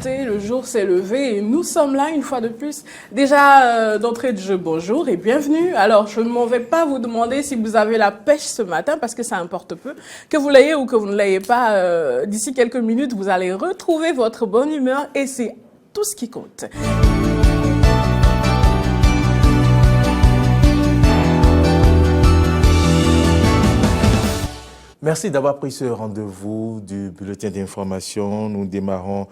Le jour s'est levé et nous sommes là une fois de plus. Déjà d'entrée de jeu, bonjour et bienvenue. Alors je ne m'en vais pas vous demander si vous avez la pêche ce matin parce que ça importe peu. Que vous l'ayez ou que vous ne l'ayez pas, d'ici quelques minutes vous allez retrouver votre bonne humeur et c'est tout ce qui compte. Merci d'avoir pris ce rendez-vous du bulletin d'information. Nous démarrons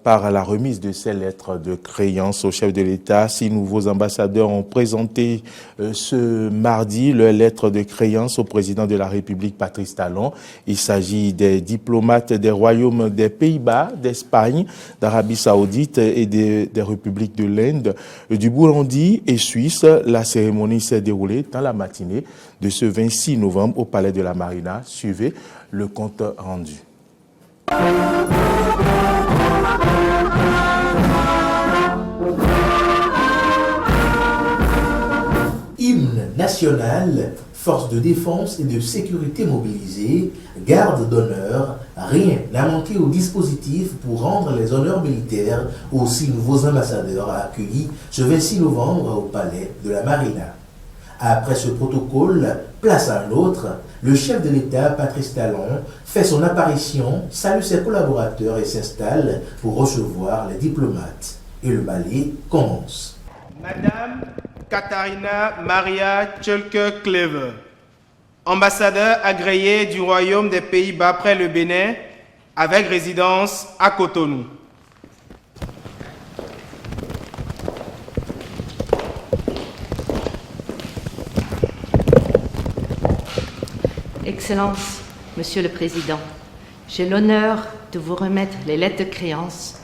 par la remise de ces lettres de créance au chef de l'État. 6 nouveaux ambassadeurs ont présenté ce mardi leurs lettres de créance au président de la République, Patrice Talon. Il s'agit des diplomates des royaumes des Pays-Bas, d'Espagne, d'Arabie Saoudite et des républiques de l'Inde, du Burundi et Suisse. La cérémonie s'est déroulée dans la matinée de ce 26 novembre au Palais de la Marina. Suivez le compte rendu. Hymne national, forces de défense et de sécurité mobilisées, garde d'honneur, rien n'a manqué au dispositif pour rendre les honneurs militaires aux 6 nouveaux ambassadeurs accueillis ce 26 novembre au Palais de la Marina. Après ce protocole, place à un autre, le chef de l'État, Patrice Talon, fait son apparition, salue ses collaborateurs et s'installe pour recevoir les diplomates. Et le ballet commence. Madame Katharina Maria Tjölke-Klever, ambassadeur agréé du Royaume des Pays-Bas près le Bénin, avec résidence à Cotonou. Excellences, Monsieur le Président, j'ai l'honneur de vous remettre les lettres de créance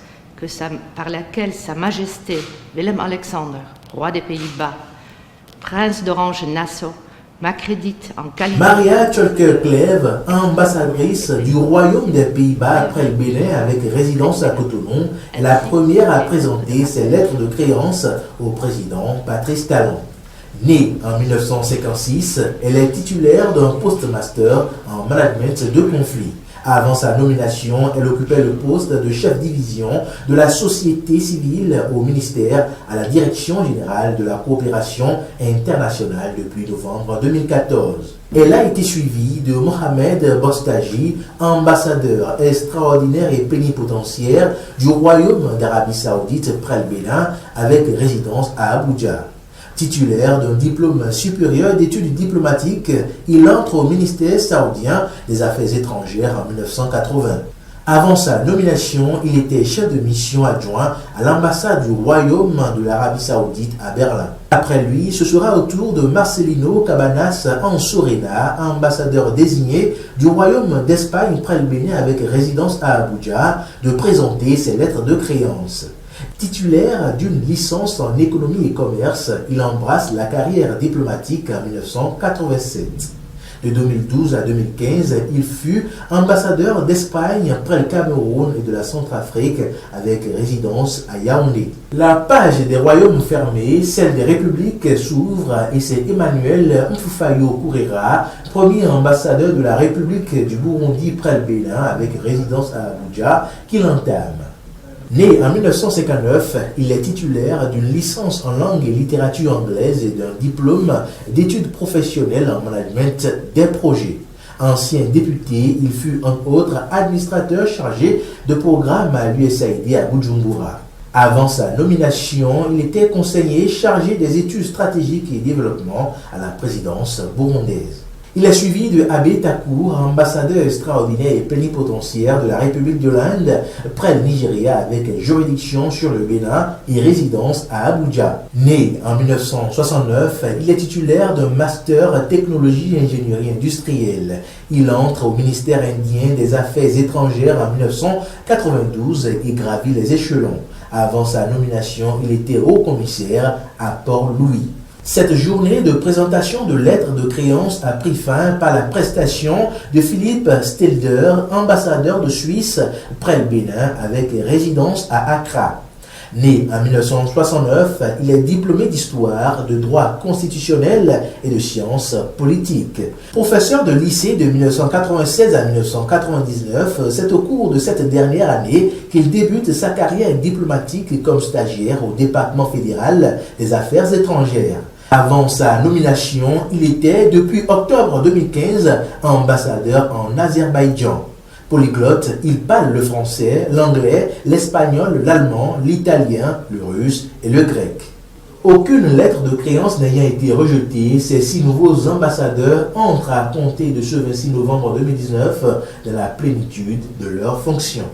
par laquelle Sa Majesté Willem-Alexander, roi des Pays-Bas, prince d'Orange-Nassau, m'accrédite en qualité... Maria Tjölke-Klever, ambassadrice du Royaume des Pays-Bas après le Bénin avec résidence à Cotonou, est la première à présenter ses lettres de créance au président Patrice Talon. Née en 1956, elle est titulaire d'un postmaster en management de conflits. Avant sa nomination, elle occupait le poste de chef division de la société civile au ministère à la Direction générale de la coopération internationale depuis novembre 2014. Elle a été suivie de Mohamed Bostaji, ambassadeur extraordinaire et plénipotentiaire du Royaume d'Arabie Saoudite près le Bénin avec résidence à Abuja. Titulaire d'un diplôme supérieur d'études diplomatiques, il entre au ministère saoudien des Affaires étrangères en 1980. Avant sa nomination, il était chef de mission adjoint à l'ambassade du Royaume de l'Arabie Saoudite à Berlin. Après lui, ce sera au tour de Marcelino Cabanas Ansorena, ambassadeur désigné du Royaume d'Espagne près le Bénin avec résidence à Abuja, de présenter ses lettres de créance. Titulaire d'une licence en économie et commerce, il embrasse la carrière diplomatique en 1987. De 2012 à 2015, il fut ambassadeur d'Espagne près le Cameroun et de la Centrafrique avec résidence à Yaoundé. La page des royaumes fermés, celle des républiques s'ouvre et c'est Emmanuel Mfufayo Kourera, premier ambassadeur de la République du Burundi près le Bénin avec résidence à Abuja, qui l'entame. Né en 1959, il est titulaire d'une licence en langue et littérature anglaise et d'un diplôme d'études professionnelles en management des projets. Ancien député, il fut entre autres administrateur chargé de programme à l'USAID à Bujumbura. Avant sa nomination, il était conseiller chargé des études stratégiques et développement à la présidence burundaise. Il est suivi de Abbé Takour, ambassadeur extraordinaire et plénipotentiaire de la République de l'Inde près le Nigeria avec juridiction sur le Bénin et résidence à Abuja. Né en 1969, il est titulaire d'un master technologie et ingénierie industrielle. Il entre au ministère indien des Affaires étrangères en 1992 et gravit les échelons. Avant sa nomination, il était haut-commissaire à Port-Louis. Cette journée de présentation de lettres de créance a pris fin par la prestation de Philippe Stelder, ambassadeur de Suisse près le Bénin avec résidence à Accra. Né en 1969, il est diplômé d'histoire, de droit constitutionnel et de sciences politiques. Professeur de lycée de 1996 à 1999, c'est au cours de cette dernière année qu'il débute sa carrière diplomatique comme stagiaire au département fédéral des affaires étrangères. Avant sa nomination, il était depuis octobre 2015 ambassadeur en Azerbaïdjan. Polyglotte, il parle le français, l'anglais, l'espagnol, l'allemand, l'italien, le russe et le grec. Aucune lettre de créance n'ayant été rejetée, ces 6 nouveaux ambassadeurs entrent à compter de ce 26 novembre 2019 dans la plénitude de leurs fonctions.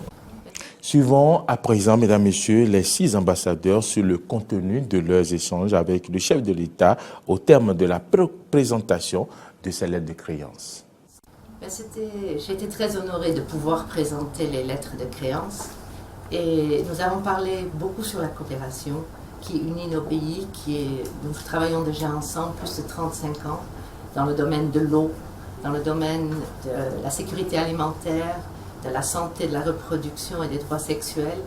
Suivons à présent, mesdames, messieurs, les 6 ambassadeurs sur le contenu de leurs échanges avec le chef de l'État au terme de la présentation de ces lettres de créance. J'ai été très honorée de pouvoir présenter les lettres de créance et nous avons parlé beaucoup sur la coopération qui unit nos pays, nous travaillons déjà ensemble plus de 35 ans dans le domaine de l'eau, dans le domaine de la sécurité alimentaire, de la santé, de la reproduction et des droits sexuels.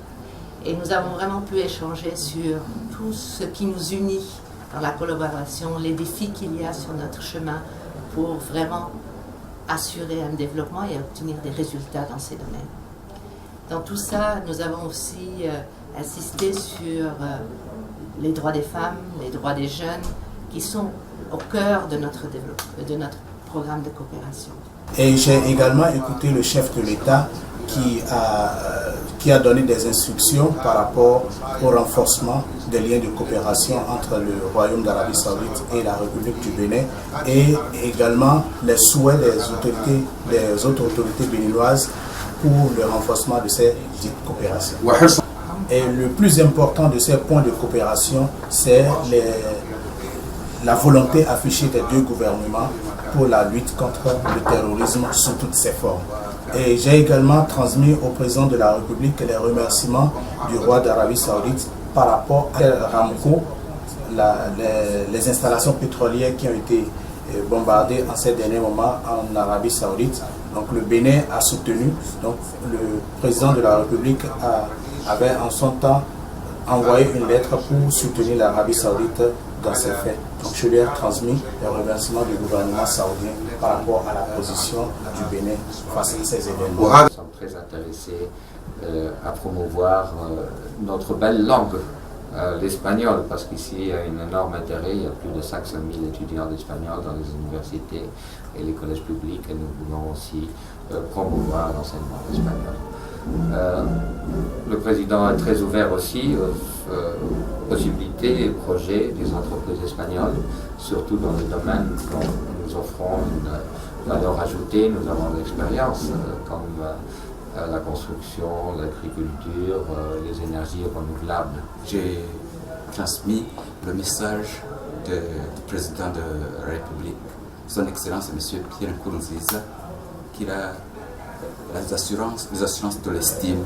Et nous avons vraiment pu échanger sur tout ce qui nous unit dans la collaboration, les défis qu'il y a sur notre chemin pour vraiment assurer un développement et obtenir des résultats dans ces domaines. Dans tout ça, nous avons aussi insisté sur les droits des femmes, les droits des jeunes, qui sont au cœur de notre programme de coopération. Et j'ai également écouté le chef de l'État qui a donné des instructions par rapport au renforcement des liens de coopération entre le Royaume d'Arabie Saoudite et la République du Bénin et également les souhaits des autres autorités béninoises pour le renforcement de ces dites coopérations. Et le plus important de ces points de coopération, c'est la volonté affichée des 2 gouvernements pour la lutte contre le terrorisme sous toutes ses formes. Et j'ai également transmis au président de la République les remerciements du roi d'Arabie Saoudite par rapport à Aramco, les installations pétrolières qui ont été bombardées en ces derniers moments en Arabie Saoudite. Donc le Bénin a soutenu, donc le président de la République avait en son temps envoyé une lettre pour soutenir l'Arabie Saoudite dans ces faits. Donc je lui ai transmis les remerciements du gouvernement saoudien par rapport à la position du Bénin face à ces événements. Nous sommes très intéressés à promouvoir notre belle langue, l'espagnol, parce qu'ici il y a un énorme intérêt, il y a plus de 500 000 étudiants d'espagnol dans les universités et les collèges publics, et nous voulons aussi promouvoir l'enseignement espagnol. Le président est très ouvert aussi aux possibilités et projets des entreprises espagnoles, surtout dans les domaines dont nous offrons une valeur ajoutée. Nous avons de l'expérience comme la construction, l'agriculture, les énergies renouvelables. J'ai transmis le message du président de la République, son Excellence M. Pierre Nkurunziza, qu'il a les assurances de l'estime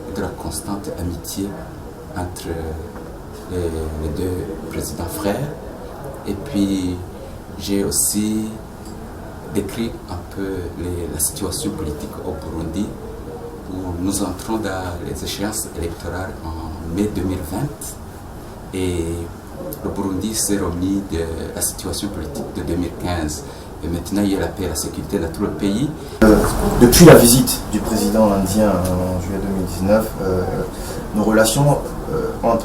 et de la constante amitié entre les 2 présidents frères. Et puis j'ai aussi décrit un peu la situation politique au Burundi, où nous entrons dans les échéances électorales en mai 2020 et le Burundi s'est remis de la situation politique de 2015. Et maintenant, il y a la paix et la sécurité dans tout le pays. Depuis la visite du président indien en juillet 2019, nos relations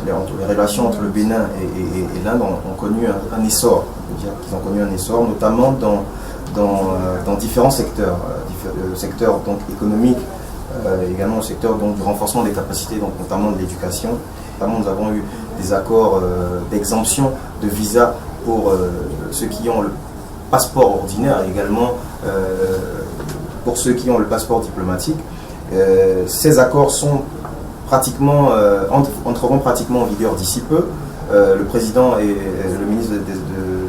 les relations entre le Bénin et l'Inde ont connu un essor. Ils ont connu un essor, notamment dans différents secteurs. Le secteur donc, économique, également le secteur donc, du renforcement des capacités, donc, notamment de l'éducation. Notamment, nous avons eu des accords d'exemption de visa pour ceux qui ont le passeport ordinaire et également pour ceux qui ont le passeport diplomatique. Ces accords sont entreront pratiquement en vigueur d'ici peu. Le président et le ministre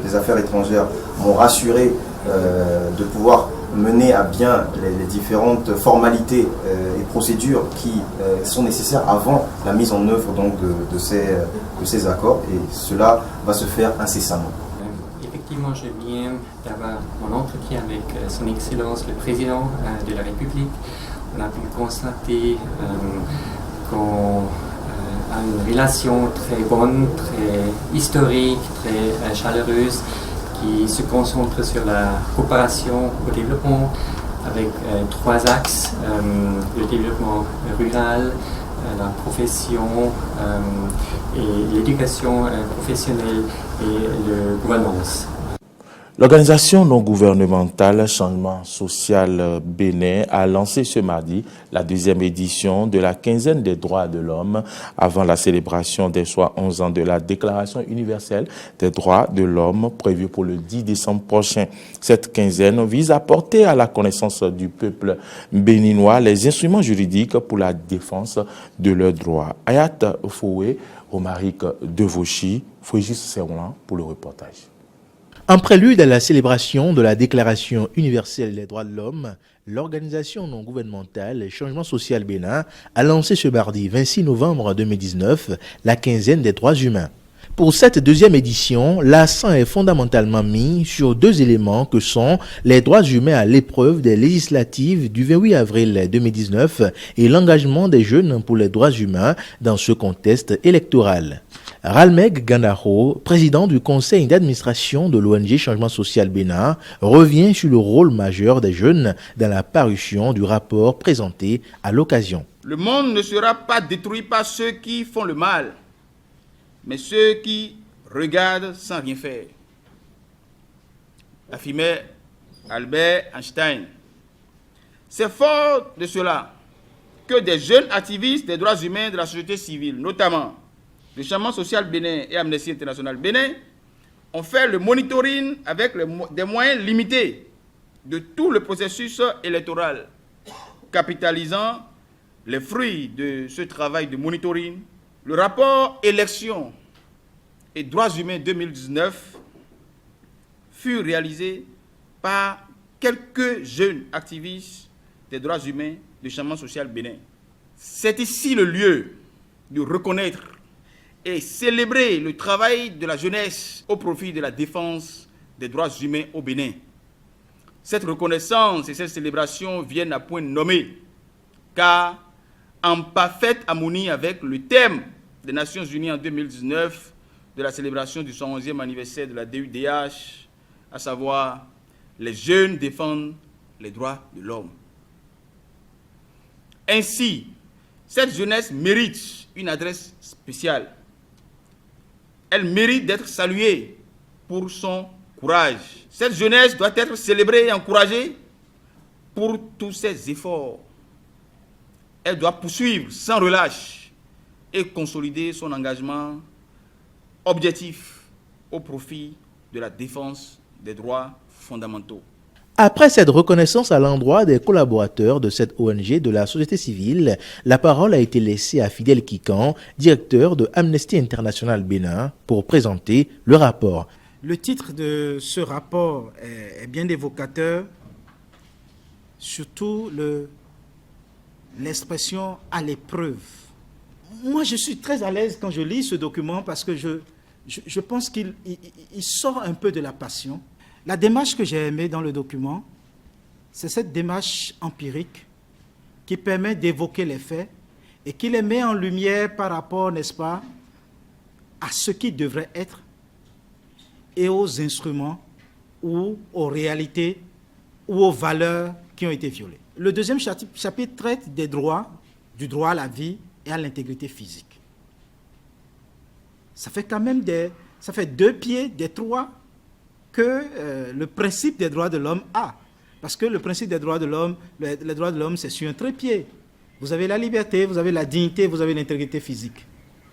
des Affaires étrangères m'ont rassuré de pouvoir mener à bien les différentes formalités et procédures qui sont nécessaires avant la mise en œuvre donc, de ces accords, et cela va se faire incessamment. Effectivement, je viens d'avoir mon entretien avec Son Excellence le Président de la République. On a pu constater qu'on a une relation très bonne, très historique, très chaleureuse, qui se concentre sur la coopération au développement avec 3 axes, le développement rural, la profession et l'éducation professionnelle et la gouvernance. L'organisation non gouvernementale Changement Social Bénin a lancé ce mardi la 2e édition de la quinzaine des droits de l'homme avant la célébration des 11 ans de la Déclaration universelle des droits de l'homme prévue pour le 10 décembre prochain. Cette quinzaine vise à porter à la connaissance du peuple béninois les instruments juridiques pour la défense de leurs droits. Ayat Foué, Romaric Devauchy, Fouégis Serlan pour le reportage. En prélude à la célébration de la Déclaration universelle des droits de l'homme, l'organisation non gouvernementale Changement Social Bénin a lancé ce mardi 26 novembre 2019 la quinzaine des droits humains. Pour cette 2e édition, l'accent est fondamentalement mis sur 2 éléments que sont les droits humains à l'épreuve des législatives du 28 avril 2019 et l'engagement des jeunes pour les droits humains dans ce contexte électoral. Ralmeg Gandaro, président du conseil d'administration de l'ONG Changement Social Bénin, revient sur le rôle majeur des jeunes dans la parution du rapport présenté à l'occasion. Le monde ne sera pas détruit par ceux qui font le mal, mais ceux qui regardent sans rien faire, affirmait Albert Einstein. C'est fort de cela que des jeunes activistes des droits humains de la société civile, notamment le Changement Social Bénin et Amnesty International Bénin, ont fait le monitoring avec des moyens limités de tout le processus électoral, capitalisant les fruits de ce travail de monitoring. Le rapport Élections et droits humains 2019 fut réalisé par quelques jeunes activistes des droits humains du Changement Social Bénin. C'est ici le lieu de reconnaître et célébrer le travail de la jeunesse au profit de la défense des droits humains au Bénin. Cette reconnaissance et cette célébration viennent à point nommé, car en parfaite harmonie avec le thème des Nations Unies en 2019 de la célébration du 111e anniversaire de la DUDH, à savoir « Les jeunes défendent les droits de l'homme ». Ainsi, cette jeunesse mérite une adresse spéciale. Elle mérite d'être saluée pour son courage. Cette jeunesse doit être célébrée et encouragée pour tous ses efforts. Elle doit poursuivre sans relâche et consolider son engagement objectif au profit de la défense des droits fondamentaux. Après cette reconnaissance à l'endroit des collaborateurs de cette ONG de la société civile, la parole a été laissée à Fidèle Kikan, directeur de Amnesty International Bénin, pour présenter le rapport. Le titre de ce rapport est bien évocateur, surtout l'expression « à l'épreuve ». Moi, je suis très à l'aise quand je lis ce document parce que je pense qu'il sort un peu de la passion. La démarche que j'ai aimée dans le document, c'est cette démarche empirique qui permet d'évoquer les faits et qui les met en lumière par rapport, n'est-ce pas, à ce qui devrait être et aux instruments ou aux réalités ou aux valeurs qui ont été violées. Le 2e chapitre traite des droits, du droit à la vie et à l'intégrité physique. Ça fait quand même 2 pieds des 3 que le principe des droits de l'homme a. Parce que le principe des droits de l'homme, les droits de l'homme, c'est sur un trépied. Vous avez la liberté, vous avez la dignité, vous avez l'intégrité physique.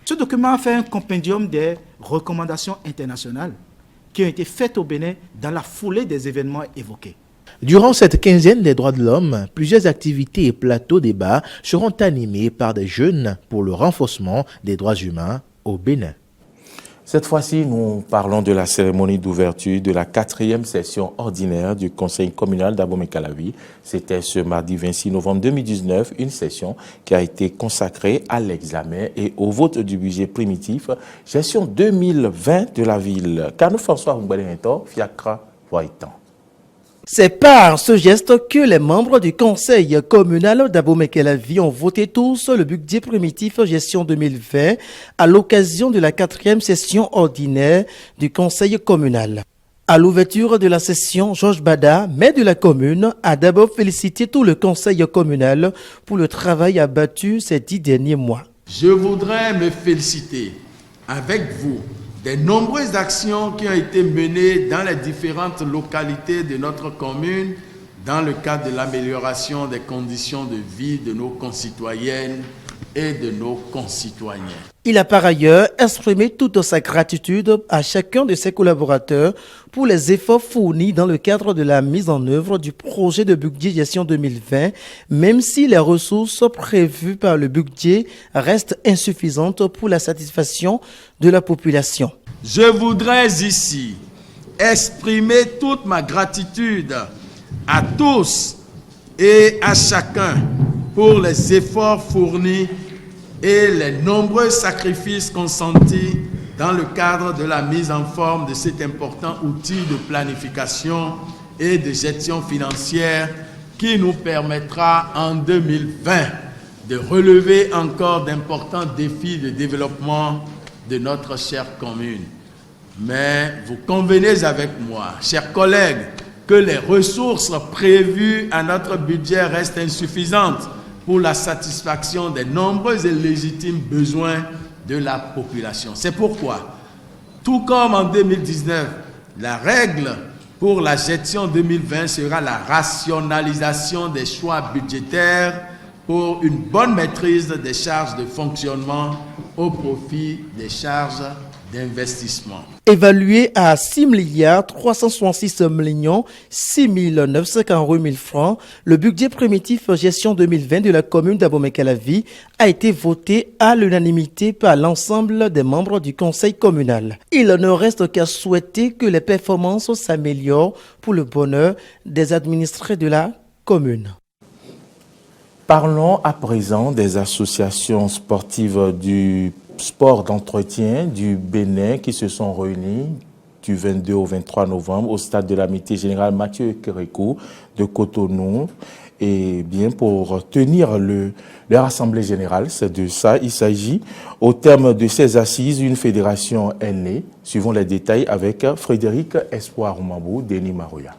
Ce document a fait un compendium des recommandations internationales qui ont été faites au Bénin dans la foulée des événements évoqués. Durant cette quinzaine des droits de l'homme, plusieurs activités et plateaux débats seront animés par des jeunes pour le renforcement des droits humains au Bénin. Cette fois-ci, nous parlons de la cérémonie d'ouverture de la 4e session ordinaire du Conseil communal d'Abomey-Calavi. C'était ce mardi 26 novembre 2019, une session qui a été consacrée à l'examen et au vote du budget primitif gestion 2020 de la ville. Carnot François Humbalinto, Fiacra, Voitan. C'est par ce geste que les membres du conseil communal d'Abomey-Calavi ont voté tous le budget primitif gestion 2020 à l'occasion de la 4e session ordinaire du conseil communal. À l'ouverture de la session, Georges Bada, maire de la commune, a d'abord félicité tout le conseil communal pour le travail abattu ces 10 derniers mois. Je voudrais me féliciter avec vous des nombreuses actions qui ont été menées dans les différentes localités de notre commune dans le cadre de l'amélioration des conditions de vie de nos concitoyennes et de nos concitoyens. Il a par ailleurs exprimé toute sa gratitude à chacun de ses collaborateurs pour les efforts fournis dans le cadre de la mise en œuvre du projet de budget gestion 2020, même si les ressources prévues par le budget restent insuffisantes pour la satisfaction de la population. Je voudrais ici exprimer toute ma gratitude à tous et à chacun pour les efforts fournis et les nombreux sacrifices consentis dans le cadre de la mise en forme de cet important outil de planification et de gestion financière qui nous permettra en 2020 de relever encore d'importants défis de développement de notre chère commune. Mais vous convenez avec moi, chers collègues, que les ressources prévues à notre budget restent insuffisantes pour la satisfaction des nombreux et légitimes besoins de la population. C'est pourquoi, tout comme en 2019, la règle pour la gestion 2020 sera la rationalisation des choix budgétaires pour une bonne maîtrise des charges de fonctionnement au profit des charges d'investissement. Évalué à 6,366,6 francs, le budget primitif gestion 2020 de la commune d'Abomey-Calavi a été voté à l'unanimité par l'ensemble des membres du conseil communal. Il ne reste qu'à souhaiter que les performances s'améliorent pour le bonheur des administrés de la commune. Parlons à présent des associations sportives du sport d'entretien du Bénin qui se sont réunis du 22 au 23 novembre au stade de l'amitié générale Mathieu Kérékou de Cotonou. Et bien pour tenir leur assemblée générale, c'est de ça il s'agit. Au terme de ces assises, une fédération est née. Suivons les détails avec Frédéric Espoir Oumabou, Denis Maroya.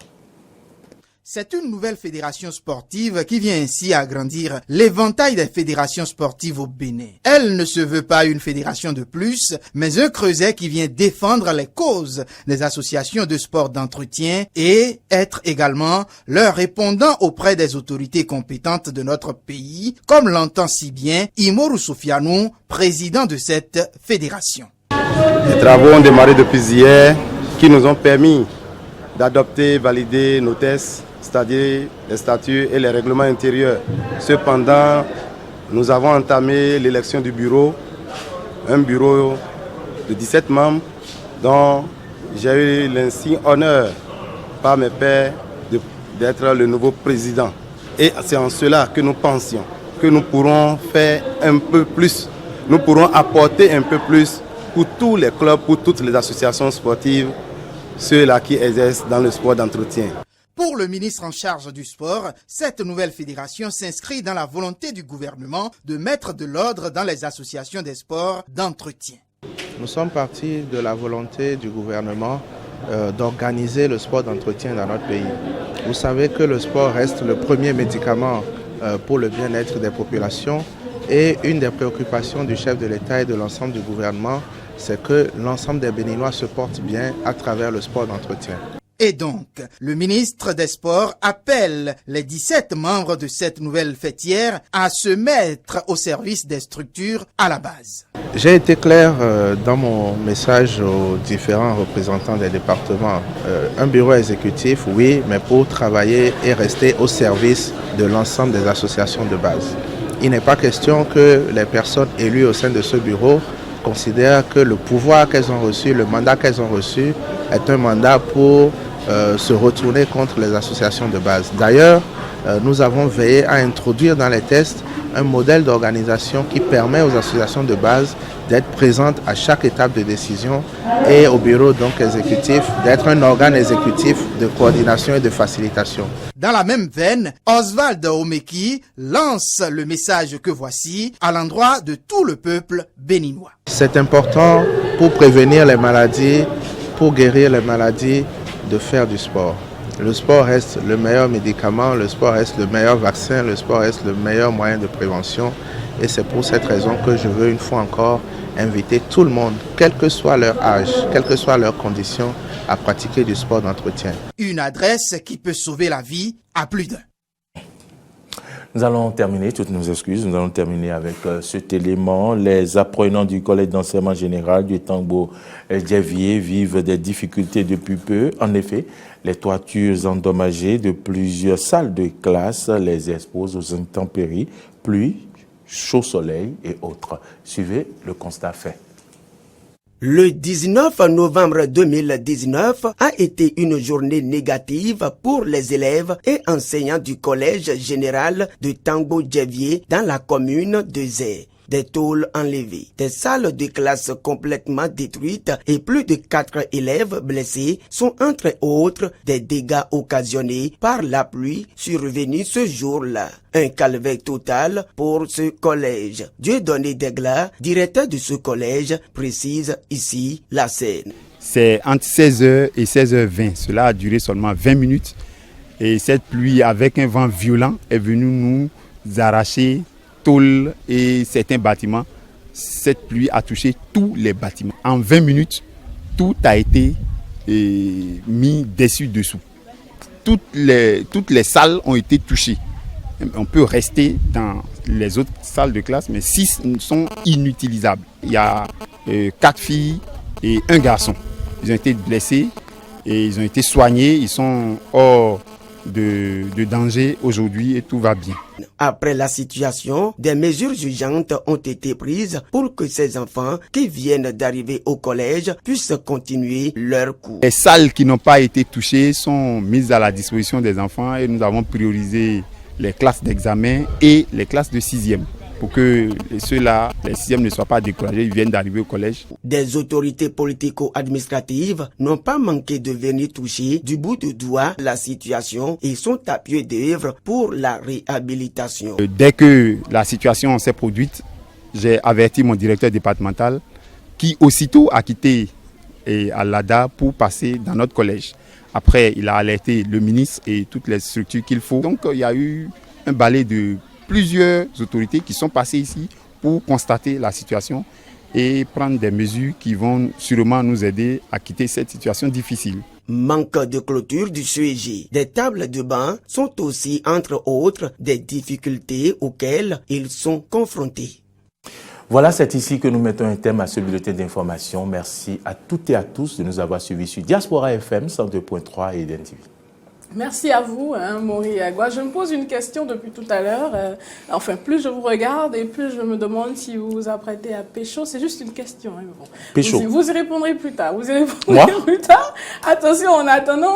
C'est une nouvelle fédération sportive qui vient ainsi agrandir l'éventail des fédérations sportives au Bénin. Elle ne se veut pas une fédération de plus, mais un creuset qui vient défendre les causes des associations de sport d'entretien et être également leur répondant auprès des autorités compétentes de notre pays, comme l'entend si bien Imoru Sofianou, président de cette fédération. Les travaux ont démarré depuis hier qui nous ont permis d'adopter et valider nos tests, c'est-à-dire les statuts et les règlements intérieurs. Cependant, nous avons entamé l'élection du bureau, un bureau de 17 membres dont j'ai eu l'insigne honneur par mes pairs d'être le nouveau président. Et c'est en cela que nous pensions que nous pourrons faire un peu plus, nous pourrons apporter un peu plus pour tous les clubs, pour toutes les associations sportives, ceux-là qui exercent dans le sport d'entretien. Pour le ministre en charge du sport, cette nouvelle fédération s'inscrit dans la volonté du gouvernement de mettre de l'ordre dans les associations des sports d'entretien. Nous sommes partis de la volonté du gouvernement d'organiser le sport d'entretien dans notre pays. Vous savez que le sport reste le premier médicament pour le bien-être des populations et une des préoccupations du chef de l'État et de l'ensemble du gouvernement, c'est que l'ensemble des Béninois se portent bien à travers le sport d'entretien. Et donc, le ministre des Sports appelle les 17 membres de cette nouvelle fêtière à se mettre au service des structures à la base. J'ai été clair dans mon message aux différents représentants des départements. Un bureau exécutif, oui, mais pour travailler et rester au service de l'ensemble des associations de base. Il n'est pas question que les personnes élues au sein de ce bureau considèrent que le pouvoir qu'elles ont reçu, le mandat qu'elles ont reçu est un mandat pour se retourner contre les associations de base. D'ailleurs, nous avons veillé à introduire dans les tests un modèle d'organisation qui permet aux associations de base d'être présentes à chaque étape de décision et au bureau donc exécutif, d'être un organe exécutif de coordination et de facilitation. Dans la même veine, Oswald Omeki lance le message que voici à l'endroit de tout le peuple béninois. C'est important pour prévenir les maladies, pour guérir les maladies, de faire du sport. Le sport reste le meilleur médicament, le sport reste le meilleur vaccin, le sport reste le meilleur moyen de prévention. Et c'est pour cette raison que je veux une fois encore inviter tout le monde, quel que soit leur âge, quelles que soient leurs conditions, à pratiquer du sport d'entretien. Une adresse qui peut sauver la vie à plus d'un. Nous allons terminer, toutes nos excuses, nous allons terminer avec cet élément. Les apprenants du collège d'enseignement général du Tangbo-Djevié vivent des difficultés depuis peu. En effet, les toitures endommagées de plusieurs salles de classe les exposent aux intempéries, pluie, chaud soleil et autres. Suivez le constat fait. Le 19 novembre 2019 a été une journée négative pour les élèves et enseignants du collège général de Tangbo-Djevié dans la commune de Zé. Des tôles enlevées, des salles de classe complètement détruites et plus de 4 élèves blessés sont entre autres des dégâts occasionnés par la pluie survenue ce jour-là. Un calvaire total pour ce collège. Dieudonné Degla, directeur de ce collège, précise ici la scène. C'est entre 16h et 16h20. Cela a duré seulement 20 minutes. Et cette pluie avec un vent violent est venue nous arracher tôles et certains bâtiments. Cette pluie a touché tous les bâtiments. En 20 minutes, tout a été mis dessus-dessous. Toutes les salles ont été touchées. On peut rester dans les autres salles de classe, mais 6 sont inutilisables. Il y a 4 filles et 1 garçon. Ils ont été blessés et ils ont été soignés. Ils sont hors de danger aujourd'hui et tout va bien. Après la situation, des mesures urgentes ont été prises pour que ces enfants qui viennent d'arriver au collège puissent continuer leur cours. Les salles qui n'ont pas été touchées sont mises à la disposition des enfants et nous avons priorisé les classes d'examen et les classes de 6e. Pour que ceux-là, les 6e ne soient pas découragés, ils viennent d'arriver au collège. Des autorités politico-administratives n'ont pas manqué de venir toucher du bout du doigt la situation et sont à pied d'œuvre pour la réhabilitation. Dès que la situation s'est produite, j'ai averti mon directeur départemental qui aussitôt a quitté l'ADA pour passer dans notre collège. Après, il a alerté le ministre et toutes les structures qu'il faut. Donc, il y a eu un balai de plusieurs autorités qui sont passées ici pour constater la situation et prendre des mesures qui vont sûrement nous aider à quitter cette situation difficile. Manque de clôture du CEG. Des tables de banc sont aussi, entre autres, des difficultés auxquelles ils sont confrontés. Voilà, c'est ici que nous mettons un thème à ce bulletin d'information. Merci à toutes et à tous de nous avoir suivis sur Diaspora FM 102.3 et Eden TV. Merci à vous, Maury Agua. Je me pose une question depuis tout à l'heure. Enfin, plus je vous regarde et plus je me demande si vous vous apprêtez à pécho. C'est juste une question. Hein, bon. Pécho. Vous y répondrez plus tard. Vous y répondrez plus tard. Attention, en attendant,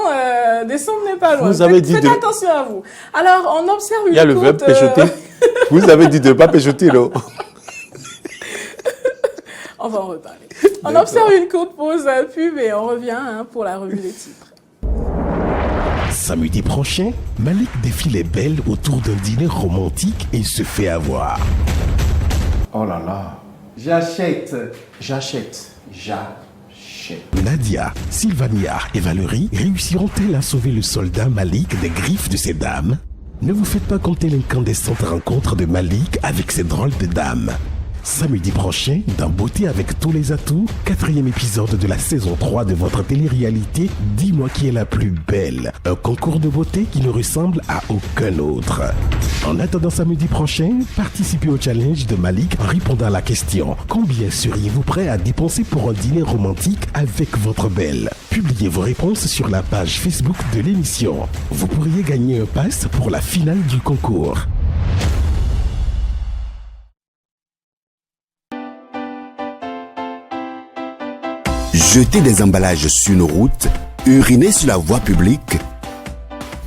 décembre n'est pas loin. Faites attention à vous. Alors, on observe une courte... Il y a le verbe péchoter. Vous avez dit de ne pas péchoter, non? On va en reparler. On observe une courte pause pub et on revient pour la revue des titres. Samedi prochain, Malik défie les belles autour d'un dîner romantique et se fait avoir. Oh là là. J'achète. Nadia, Sylvania et Valérie réussiront-elles à sauver le soldat Malik des griffes de ces dames? Ne vous faites pas compter l'incandescente rencontre de Malik avec ces drôles de dames. Samedi prochain, dans Beauté avec tous les atouts, 4e épisode de la saison 3 de votre télé-réalité Dis-moi qui est la plus belle. Un concours de beauté qui ne ressemble à aucun autre. En attendant samedi prochain, participez au challenge de Malik en répondant à la question: combien seriez-vous prêt à dépenser pour un dîner romantique avec votre belle? Publiez vos réponses sur la page Facebook de l'émission. Vous pourriez gagner un pass pour la finale du concours. jeter des emballages sur nos routes, uriner sur la voie publique,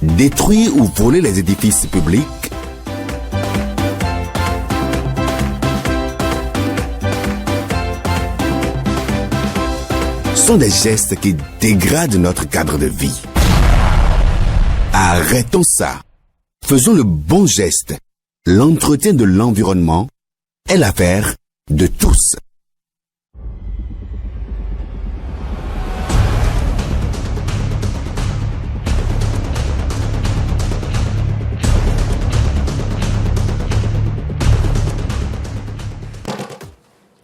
détruire ou voler les édifices publics, sont des gestes qui dégradent notre cadre de vie. Arrêtons ça. Faisons le bon geste. L'entretien de l'environnement est l'affaire de tous.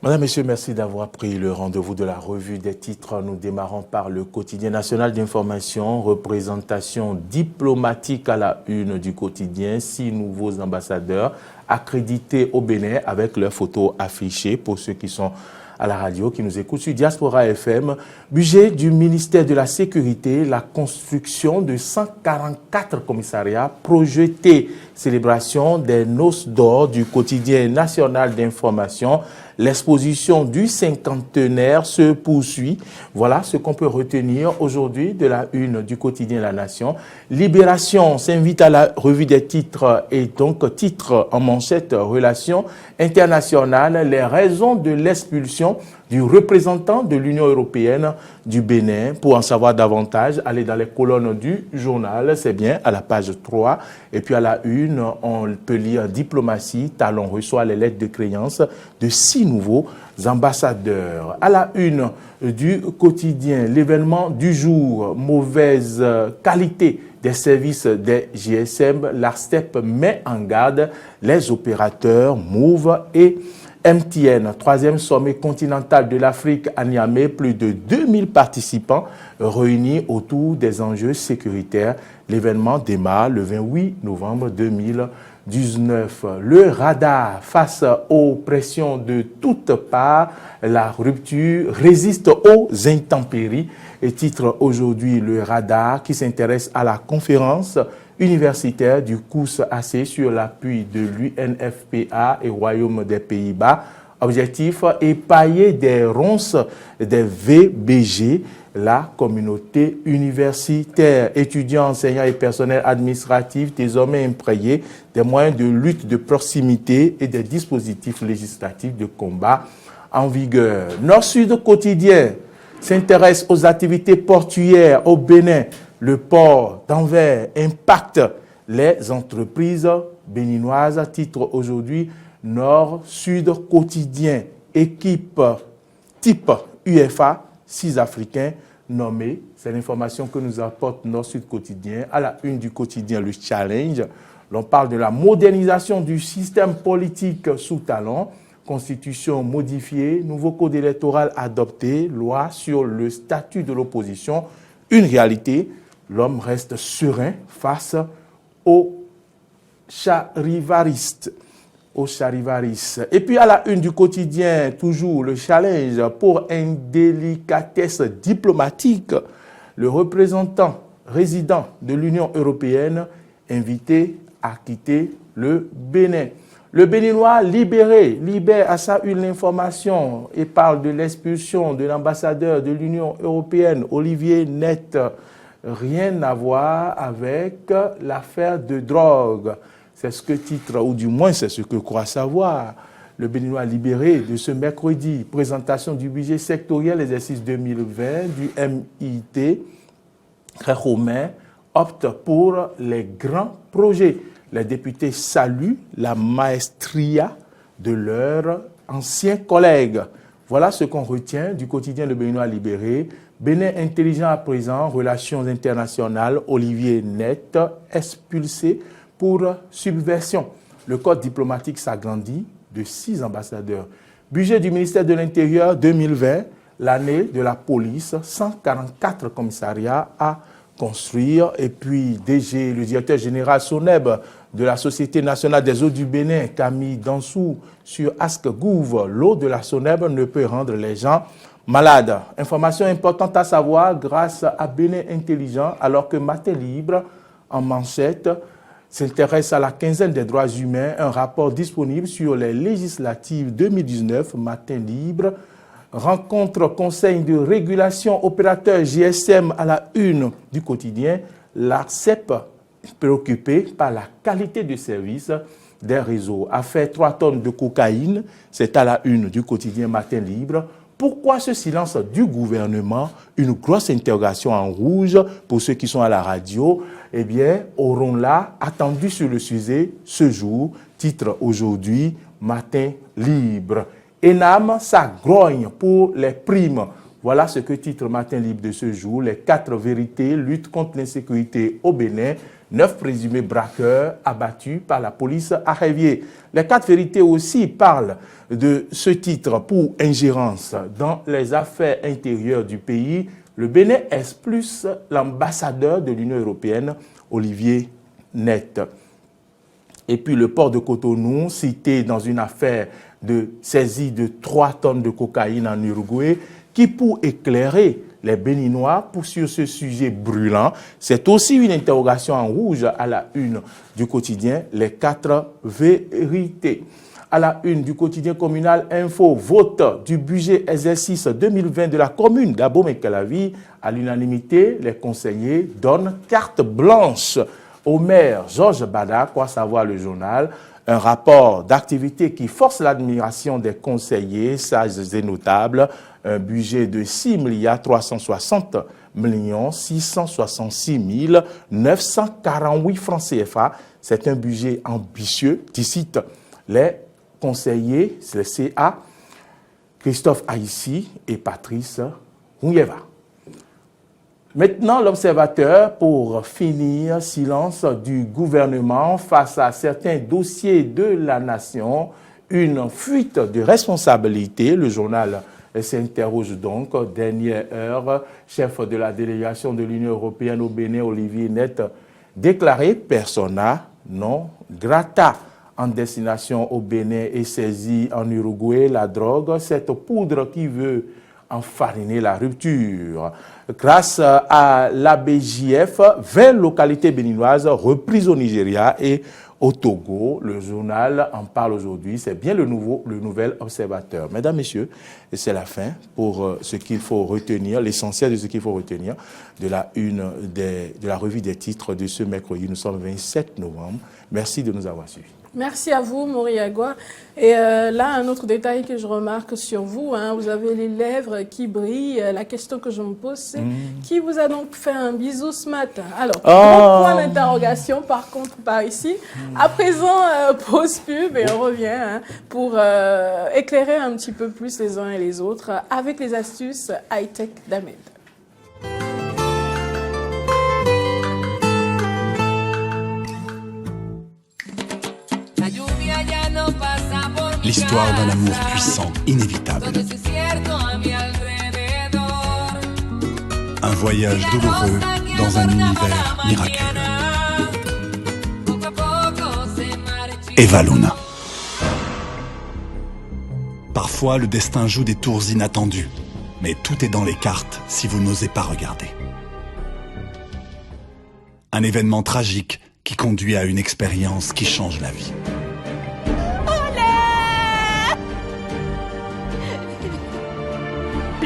Madame, Messieurs, merci d'avoir pris le rendez-vous de la revue des titres. Nous démarrons par le quotidien national d'information, représentation diplomatique à la une du quotidien. 6 nouveaux ambassadeurs accrédités au Bénin avec leurs photos affichées pour ceux qui sont à la radio, qui nous écoutent sur Diaspora FM. Budget du ministère de la Sécurité, la construction de 144 commissariats projetés. Célébration des noces d'or du quotidien national d'information. L'exposition du cinquantenaire se poursuit. Voilà ce qu'on peut retenir aujourd'hui de la une du quotidien La Nation. Libération s'invite à la revue des titres et donc titre en manchette relations internationales. Les raisons de l'expulsion du représentant de l'Union européenne du Bénin. Pour en savoir davantage, allez dans les colonnes du journal, c'est bien à la page 3. Et puis à la une, on peut lire Diplomatie, Talon reçoit les lettres de créance de 6 nouveaux ambassadeurs. À la une du quotidien, l'événement du jour, mauvaise qualité des services des GSM, l'ARCEP met en garde les opérateurs Move et MTN, 3e sommet continental de l'Afrique à Niamey, plus de 2000 participants réunis autour des enjeux sécuritaires. L'événement démarre le 28 novembre 2019. Le radar face aux pressions de toutes parts, la rupture résiste aux intempéries. Et titre aujourd'hui le radar qui s'intéresse à la conférence universitaire du COUS-AC sur l'appui de l'UNFPA et Royaume des Pays-Bas. Objectif, épailler des ronces des VBG, la communauté universitaire. Étudiants, enseignants et personnel administratif désormais imprégnés des moyens de lutte de proximité et des dispositifs législatifs de combat en vigueur. Nord-Sud quotidien s'intéresse aux activités portuaires au Bénin. Le port d'Anvers impacte les entreprises béninoises. Titre aujourd'hui Nord-Sud quotidien. Équipe type UFA, 6 Africains nommés. C'est l'information que nous apporte Nord-Sud quotidien. À la une du quotidien, le challenge. L'on parle de la modernisation du système politique sous talon. Constitution modifiée, nouveau code électoral adopté, loi sur le statut de l'opposition. Une réalité, l'homme reste serein face aux charivaristes. Et puis à la une du quotidien, toujours le challenge pour indélicatesse diplomatique. Le représentant résident de l'Union européenne invité à quitter le Bénin. Le Béninois libère à sa une l'information et parle de l'expulsion de l'ambassadeur de l'Union européenne, Olivier Net. Rien à voir avec l'affaire de drogue. C'est ce que titre, ou du moins c'est ce que croit savoir le Béninois libéré de ce mercredi. Présentation du budget sectoriel exercice 2020 du MIT. Romain opte pour les grands projets. Les députés saluent la maestria de leurs anciens collègues. Voilà ce qu'on retient du quotidien Le Béninois libéré. Bénin intelligent à présent, relations internationales, Olivier Net, expulsé pour subversion. Le code diplomatique s'agrandit de 6 ambassadeurs. Budget du ministère de l'Intérieur 2020, l'année de la police, 144 commissariats à construire. Et puis DG, le directeur général SONEB de la Société nationale des eaux du Bénin, Camille Dansou, sur Ask Gouv, l'eau de la SONEB ne peut rendre les gens malades. Information importante à savoir grâce à Bénin Intelligent, alors que Matin Libre, en manchette, s'intéresse à la quinzaine des droits humains, un rapport disponible sur les législatives 2019, Matin Libre, Rencontre conseil de régulation opérateur GSM à la une du quotidien. L'ARCEP, préoccupé par la qualité de service des réseaux, a fait 3 tonnes de cocaïne. C'est à la une du quotidien Matin Libre. Pourquoi ce silence du gouvernement? Une grosse interrogation en rouge pour ceux qui sont à la radio. Eh bien, auront là attendu sur le sujet ce jour. Titre aujourd'hui, Matin Libre. ENAM, ça grogne pour les primes. Voilà ce que titre Matin Libre de ce jour. Les 4 vérités luttent contre l'insécurité au Bénin. 9 présumés braqueurs abattus par la police à Révier. Les 4 vérités aussi parlent de ce titre pour ingérence dans les affaires intérieures du pays. Le Bénin est plus l'ambassadeur de l'Union européenne, Olivier Net. Et puis le port de Cotonou, cité dans une affaire de saisie de 3 tonnes de cocaïne en Uruguay, qui pour éclairer les Béninois sur ce sujet brûlant. C'est aussi une interrogation en rouge à la une du quotidien Les 4 vérités. À la une du quotidien communal Info, vote du budget exercice 2020 de la commune d'Abomey-Calavi. À l'unanimité, les conseillers donnent carte blanche au maire Georges Bada, quoi savoir le journal. Un rapport d'activité qui force l'admiration des conseillers, sages et notables. Un budget de 6 360 666 948 francs CFA. C'est un budget ambitieux, cite les conseillers, le CA, Christophe Haïssi et Patrice Rouyeva. Maintenant, l'observateur, pour finir, silence du gouvernement face à certains dossiers de la nation, une fuite de responsabilité. Le journal s'interroge donc, dernière heure, chef de la délégation de l'Union européenne au Bénin, Olivier Net, déclaré persona non grata. En destination au Bénin et saisie en Uruguay, la drogue, cette poudre qui veut enfariner la rupture. Grâce à l'ABJF, 20 localités béninoises reprises au Nigeria et au Togo. Le journal en parle aujourd'hui. C'est bien le nouvel observateur. Mesdames, Messieurs, c'est la fin pour ce qu'il faut retenir, l'essentiel de ce qu'il faut retenir de la revue des titres de ce mercredi. Nous sommes le 27 novembre. Merci de nous avoir suivis. Merci à vous, Moriagua. Et là, un autre détail que je remarque sur vous, vous avez les lèvres qui brillent. La question que je me pose, c'est qui vous a donc fait un bisou ce matin? Alors, point d'interrogation, par contre, par ici. À présent, pause pub et on revient pour éclairer un petit peu plus les uns et les autres avec les astuces high-tech d'Ahmed. L'histoire d'un amour puissant, inévitable. Un voyage douloureux dans un univers miraculeux. Eva Luna. Parfois, le destin joue des tours inattendues, mais tout est dans les cartes si vous n'osez pas regarder. Un événement tragique qui conduit à une expérience qui change la vie.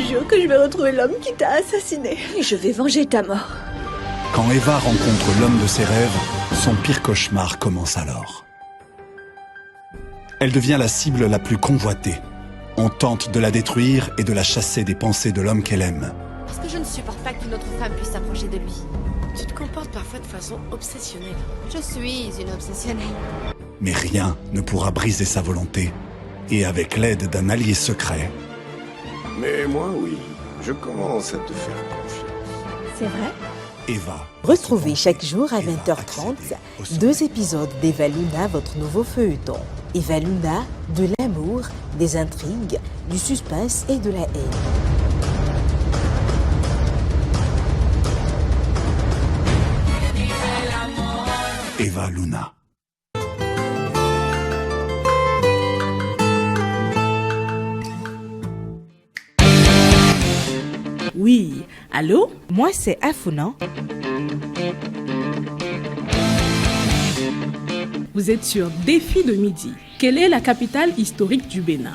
Jure que je vais retrouver l'homme qui t'a assassiné. Et je vais venger ta mort. Quand Eva rencontre l'homme de ses rêves, son pire cauchemar commence alors. Elle devient la cible la plus convoitée. On tente de la détruire et de la chasser des pensées de l'homme qu'elle aime. Parce que je ne supporte pas qu'une autre femme puisse s'approcher de lui. Tu te comportes parfois de façon obsessionnelle. Je suis une obsessionnelle. Mais rien ne pourra briser sa volonté. Et avec l'aide d'un allié secret... Mais moi, oui, je commence à te faire confiance. C'est vrai? Eva. Retrouvez chaque jour à 20h30 2 épisodes d'Eva Luna, votre nouveau feuilleton. Eva Luna, de l'amour, des intrigues, du suspense et de la haine. Eva Luna. Oui, allô? Moi, c'est Afounan. Vous êtes sur Défi de midi. Quelle est la capitale historique du Bénin?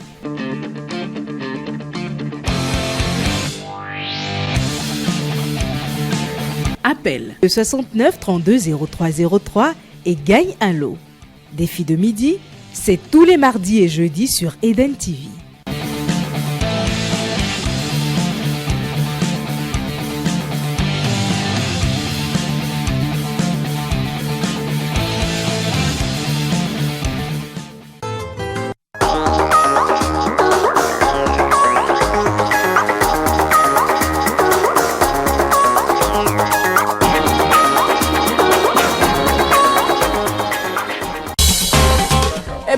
Appelle le 69 32 03 03 et gagne un lot. Défi de midi, c'est tous les mardis et jeudis sur Eden TV.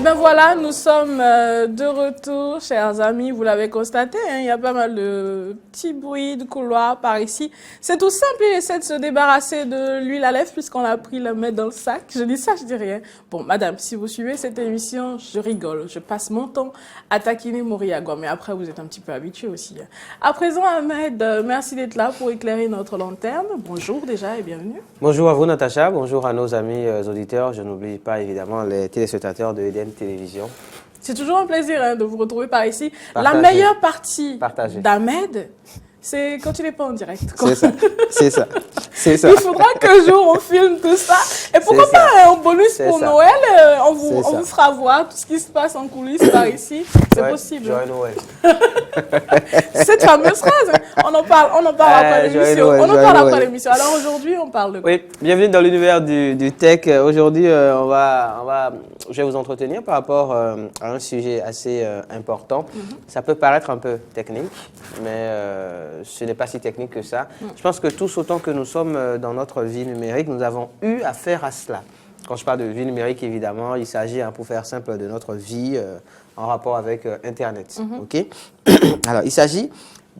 Eh bien voilà, nous sommes de retour, chers amis. Vous l'avez constaté, hein, il y a pas mal de petits bruits de couloir par ici. C'est tout simple, il essaie de se débarrasser de l'huile à lèvres puisqu'on a pris le mettre dans le sac. Je dis ça, je dis rien. Bon, madame, si vous suivez cette émission, je rigole. Je passe mon temps à taquiner Moriagua, mais après, vous êtes un petit peu habitué aussi. À présent, Ahmed, merci d'être là pour éclairer notre lanterne. Bonjour déjà et bienvenue. Bonjour à vous, Natacha. Bonjour à nos amis auditeurs. Je n'oublie pas évidemment les téléspectateurs de Eden Télévision. C'est toujours un plaisir hein, de vous retrouver par ici. Partagez. La meilleure partie d'Ahmed, c'est quand il n'est pas en direct. C'est ça, c'est ça, c'est ça. Il faudra qu'un jour on filme tout ça. Et pourquoi pas un bonus pour Noël, on vous fera voir tout ce qui se passe en coulisses par ici. C'est possible. Joyeux Noël. Cette fameuse phrase, on en parle après l'émission. On en parle après l'émission. Alors aujourd'hui, on parle de quoi? Oui, bienvenue dans l'univers du tech. Aujourd'hui, je vais vous entretenir par rapport à un sujet assez important. Ça peut paraître un peu technique, mais ce n'est pas si technique que ça. Je pense que tous autant que nous sommes dans notre vie numérique, nous avons eu affaire à cela. Quand je parle de vie numérique, évidemment, il s'agit, pour faire simple, de notre vie en rapport avec Internet. Ok. Alors, il s'agit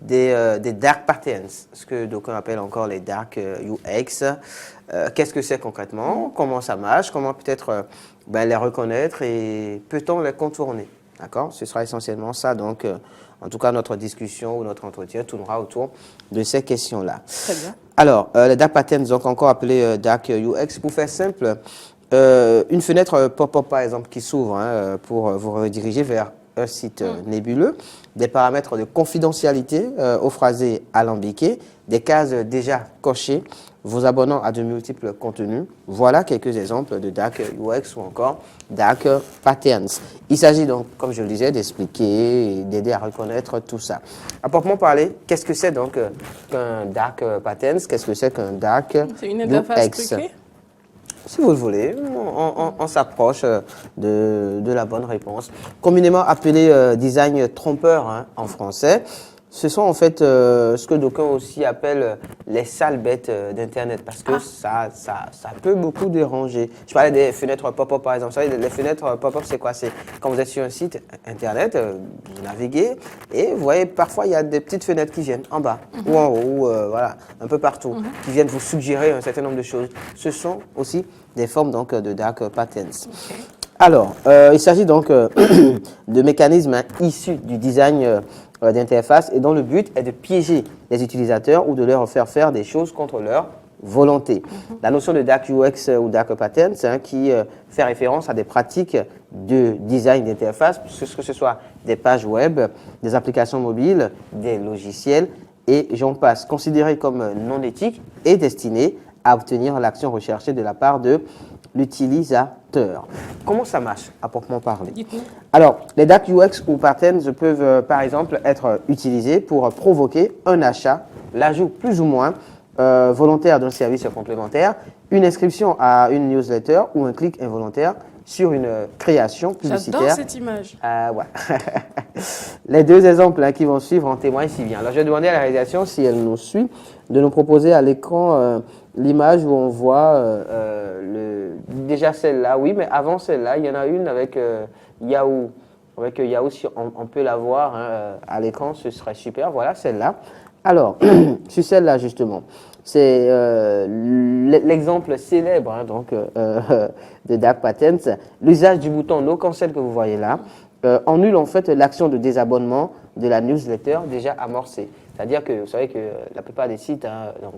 des dark patterns, ce que d'aucuns appellent encore les dark UX. Qu'est-ce que c'est concrètement? Comment ça marche? Comment peut-être les reconnaître et peut-on les contourner? D'accord? Ce sera essentiellement ça. Donc, en tout cas, notre discussion ou notre entretien tournera autour de ces questions-là. Très bien. Alors, les dark patterns, donc encore appelés dark UX, pour faire simple, une fenêtre pop-up, par exemple, qui s'ouvre pour vous rediriger vers un site nébuleux, des paramètres de confidentialité au phrasé alambiqué, des cases déjà cochées, vous abonnant à de multiples contenus. Voilà quelques exemples de dark UX ou encore dark patterns. Il s'agit donc, comme je le disais, d'expliquer et d'aider à reconnaître tout ça. À proprement parler, qu'est-ce que c'est donc qu'un dark patterns? Qu'est-ce que c'est qu'un dark UX? C'est une interface truquée? Si vous le voulez, on s'approche de la bonne réponse. Communément appelé design trompeur en français, ce sont en fait ce que d'aucuns aussi appellent les sales bêtes d'Internet parce que ça peut beaucoup déranger. Je parlais des fenêtres pop-up par exemple. Vous savez, les fenêtres pop-up, c'est quoi? C'est quand vous êtes sur un site Internet, vous naviguez et vous voyez parfois il y a des petites fenêtres qui viennent en bas ou en haut, ou un peu partout, qui viennent vous suggérer un certain nombre de choses. Ce sont aussi des formes donc de dark patterns. Okay. Alors, il s'agit donc de mécanismes issus du design d'interface et dont le but est de piéger les utilisateurs ou de leur faire faire des choses contre leur volonté. La notion de dark UX ou dark patterns qui fait référence à des pratiques de design d'interface, que ce soit des pages web, des applications mobiles, des logiciels et j'en passe, considérées comme non éthiques et destinées à obtenir l'action recherchée de la part de l'utilisateur. Comment ça marche, à proprement parler? Alors, les dark UX ou patterns peuvent, par exemple, être utilisés pour provoquer un achat, l'ajout plus ou moins volontaire d'un service complémentaire, une inscription à une newsletter ou un clic involontaire sur une création publicitaire. J'adore cette image. Ouais. Les deux exemples qui vont suivre en témoignent si bien. Alors, je vais demander à la réalisation, si elle nous suit, de nous proposer à l'écran l'image où on voit déjà celle-là, oui, mais avant celle-là, il y en a une avec Yahoo. Avec Yahoo, si on peut la voir à l'écran, ce serait super. Voilà, celle-là. Alors, sur celle-là, justement, c'est l'exemple célèbre de dark patterns. L'usage du bouton No Cancel que vous voyez là annule en fait l'action de désabonnement de la newsletter déjà amorcée. C'est-à-dire que vous savez que la plupart des sites,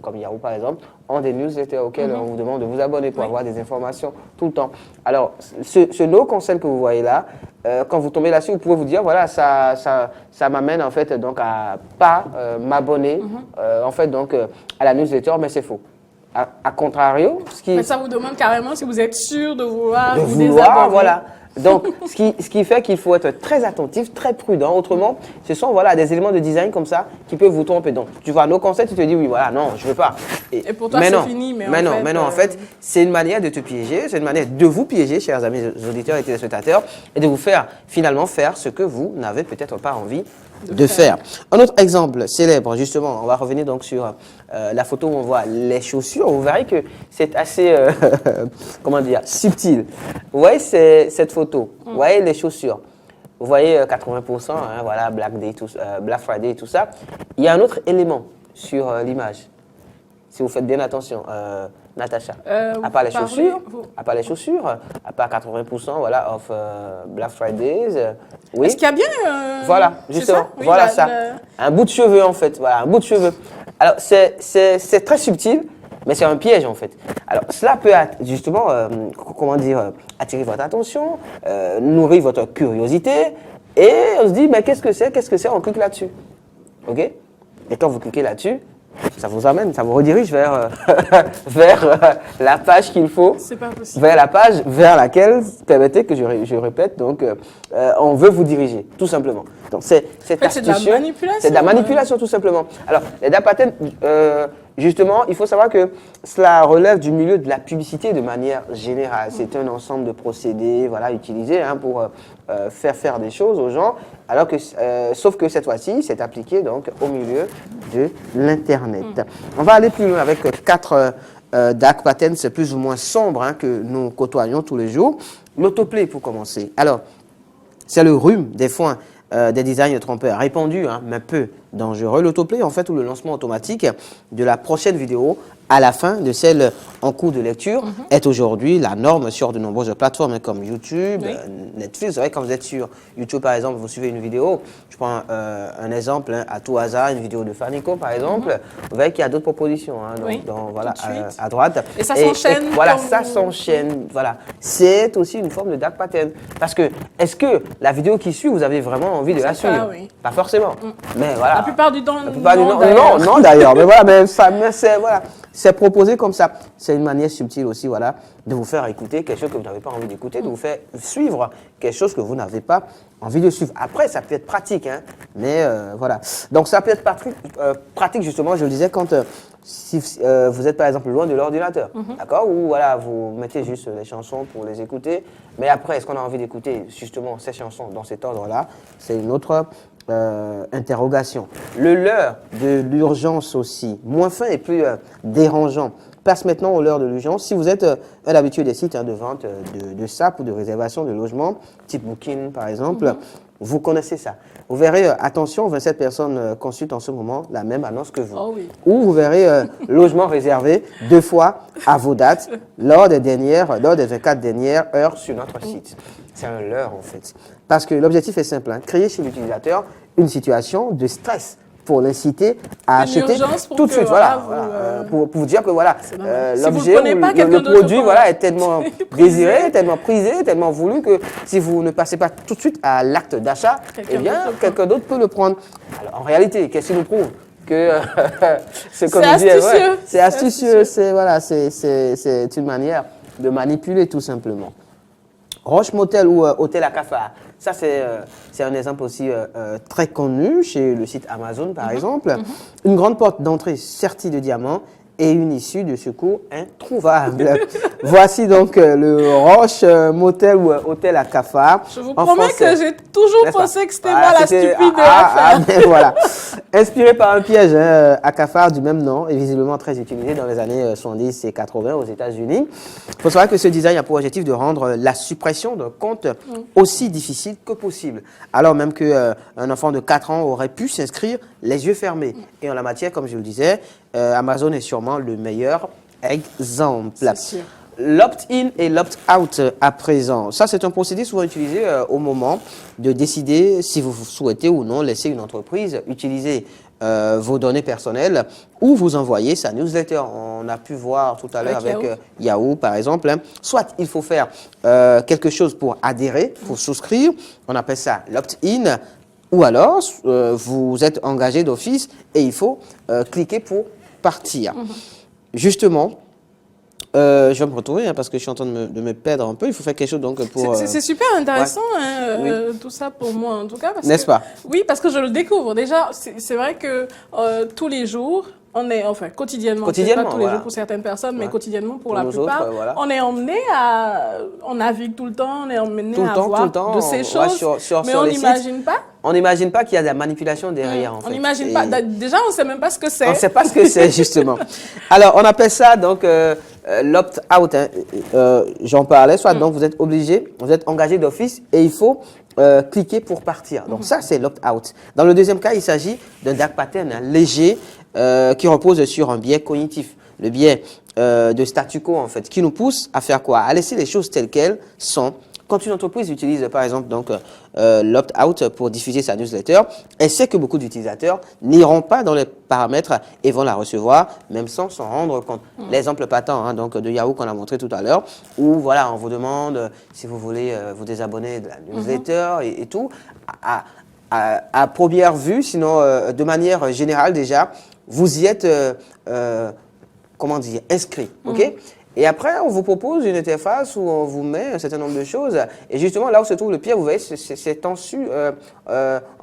comme Yahoo par exemple, ont des newsletters auxquels on vous demande de vous abonner pour avoir des informations tout le temps. Alors, ce no cancel que vous voyez là, quand vous tombez là-dessus, vous pouvez vous dire, voilà, ça m'amène en fait donc à pas m'abonner en fait donc à la newsletter, mais c'est faux. À contrario, Mais ça vous demande carrément si vous êtes sûr de vouloir vous vouloir, désabonner. voilà. Donc, ce qui fait qu'il faut être très attentif, très prudent. Autrement, ce sont voilà, des éléments de design comme ça qui peuvent vous tromper. Donc, tu vois nos conseils, tu te dis oui, voilà, non, je veux pas. Et pour toi, c'est fini. Mais non, en fait, c'est une manière de te piéger, c'est une manière de vous piéger, chers amis auditeurs et téléspectateurs, et de vous faire finalement faire ce que vous n'avez peut-être pas envie de faire. Un autre exemple célèbre, justement, on va revenir donc sur la photo où on voit les chaussures. Vous verrez que c'est assez, comment dire, subtil. Vous voyez cette photo, vous voyez les chaussures. Vous voyez 80%, hein, voilà, Black Friday et tout ça. Il y a un autre élément sur l'image, si vous faites bien attention. Natacha, à part les chaussures, à part 80%, voilà, off Black Fridays. Oui. Est-ce qu'il y a bien voilà, justement, ça oui, voilà ça. Un bout de cheveux en fait, voilà, un bout de cheveux. Alors c'est très subtil, mais c'est un piège en fait. Alors cela peut justement, comment dire, attirer votre attention, nourrir votre curiosité, et on se dit, mais qu'est-ce que c'est, on clique là-dessus, ok? Et quand vous cliquez là-dessus, ça vous amène, ça vous redirige vers, la page qu'il faut. C'est pas possible. Vers la page vers laquelle, permettez que je répète, donc on veut vous diriger, tout simplement. Donc c'est astucieux. C'est de la manipulation. C'est de la manipulation, tout simplement. Alors, les dark patterns, justement, il faut savoir que cela relève du milieu de la publicité de manière générale. C'est un ensemble de procédés, voilà, utilisés pour faire des choses aux gens. Alors que, sauf que cette fois-ci, c'est appliqué donc au milieu de l'Internet. On va aller plus loin avec 4 dark patterns plus ou moins sombres que nous côtoyons tous les jours. L'autoplay pour commencer. Alors, c'est le rhume des foins des designs trompeurs répandus, mais peu dangereux. L'autoplay, en fait, ou le lancement automatique de la prochaine vidéo à la fin de celle en cours de lecture est aujourd'hui la norme sur de nombreuses plateformes comme YouTube, Netflix. Vous savez, quand vous êtes sur YouTube, par exemple, vous suivez une vidéo, je prends un exemple à tout hasard, une vidéo de Fanico, par exemple, vous voyez qu'il y a d'autres propositions voilà, à droite. Et ça s'enchaîne. Voilà, ça s'enchaîne. Voilà. C'est aussi une forme de dark pattern. Parce que, est-ce que la vidéo qui suit, vous avez vraiment envie de la suivre? Pas forcément. Mais voilà. La plupart du temps, non d'ailleurs. Mais voilà, mais c'est voilà. C'est proposé comme ça. C'est une manière subtile aussi, voilà, de vous faire écouter quelque chose que vous n'avez pas envie d'écouter, de vous faire suivre quelque chose que vous n'avez pas envie de suivre. Après, ça peut être pratique, mais voilà. Donc, ça peut être pratique, justement, je le disais, quand si vous êtes, par exemple, loin de l'ordinateur, d'accord? Ou voilà, vous mettez juste les chansons pour les écouter. Mais après, est-ce qu'on a envie d'écouter, justement, ces chansons dans cet ordre-là? C'est une autre interrogation. Le leurre de l'urgence aussi, moins fin et plus dérangeant, passe maintenant au leurre de l'urgence. Si vous êtes un habitué des sites de vente de SAP ou de réservation de logement, type Booking par exemple, vous connaissez ça. Vous verrez, attention, 27 personnes consultent en ce moment la même annonce que vous. Oh oui. Ou vous verrez logement réservé 2 fois à vos dates lors des 24 dernières heures sur notre site. C'est un leurre en fait. Parce que l'objectif est simple, créer chez l'utilisateur une situation de stress pour l'inciter à acheter tout de suite. Pour vous dire que voilà, l'objet ou le produit est tellement désiré, tellement prisé, tellement voulu que si vous ne passez pas tout de suite à l'acte d'achat, eh bien, quelqu'un d'autre peut le prendre. Alors, en réalité, qu'est-ce qui nous prouve que c'est astucieux. C'est astucieux, c'est une manière de manipuler tout simplement. Roche Motel ou Hôtel à Cafard. Ça, c'est un exemple aussi très connu chez le site Amazon, par exemple. Une grande porte d'entrée sertie de diamants et une issue de secours introuvable. Voici donc le Roche Motel ou Hôtel à Cafard. Je vous promets que j'ai toujours pensé que c'était moi la stupide de l'affaire. Mais voilà. Inspiré par un piège à cafard du même nom et visiblement très utilisé dans les années 70 et 80 aux États-Unis. Il faut savoir que ce design a pour objectif de rendre la suppression d'un compte aussi difficile que possible. Alors même qu'un enfant de 4 ans aurait pu s'inscrire les yeux fermés. Et en la matière, comme je le disais, Amazon est sûrement le meilleur exemple. L'opt-in et l'opt-out à présent. Ça, c'est un procédé souvent utilisé au moment de décider si vous souhaitez ou non laisser une entreprise utiliser vos données personnelles ou vous envoyer sa newsletter. On a pu voir tout à l'heure avec Yahoo, par exemple. Soit il faut faire quelque chose pour adhérer, pour souscrire. On appelle ça l'opt-in. Ou alors, vous êtes engagé d'office et il faut cliquer pour partir. justement, je vais me retrouver parce que je suis en train de me perdre un peu. Il faut faire quelque chose donc pour. C'est super intéressant oui. tout ça pour moi en tout cas. N'est-ce pas? Oui, parce que je le découvre. Déjà, c'est vrai que tous les jours, on est, enfin quotidiennement, pas tous les jours pour certaines personnes, mais quotidiennement pour la plupart, on est emmené on navigue tout le temps, on est emmené à voir de ces choses, mais on n'imagine pas. On n'imagine pas qu'il y a de la manipulation derrière. En fait. On n'imagine pas. Déjà, on ne sait même pas ce que c'est. On ne sait pas ce que c'est, justement. Alors, on appelle ça donc l'opt-out. Hein. J'en parlais. Soit donc vous êtes obligé, vous êtes engagé d'office et il faut cliquer pour partir. Donc ça, c'est l'opt-out. Dans le deuxième cas, il s'agit d'un dark pattern léger qui repose sur un biais cognitif. Le biais de statu quo, en fait, qui nous pousse à faire quoi? À laisser les choses telles qu'elles sont. Quand une entreprise utilise par exemple donc l'opt-out pour diffuser sa newsletter, elle sait que beaucoup d'utilisateurs n'iront pas dans les paramètres et vont la recevoir même sans s'en rendre compte. L'exemple patent hein, donc de Yahoo qu'on a montré tout à l'heure, où voilà on vous demande si vous voulez vous désabonner de la newsletter et tout. À première vue, sinon de manière générale déjà, vous y êtes comment dire inscrit, ok? Et après, on vous propose une interface où on vous met un certain nombre de choses. Et justement, là où se trouve le pire, vous voyez, c'est en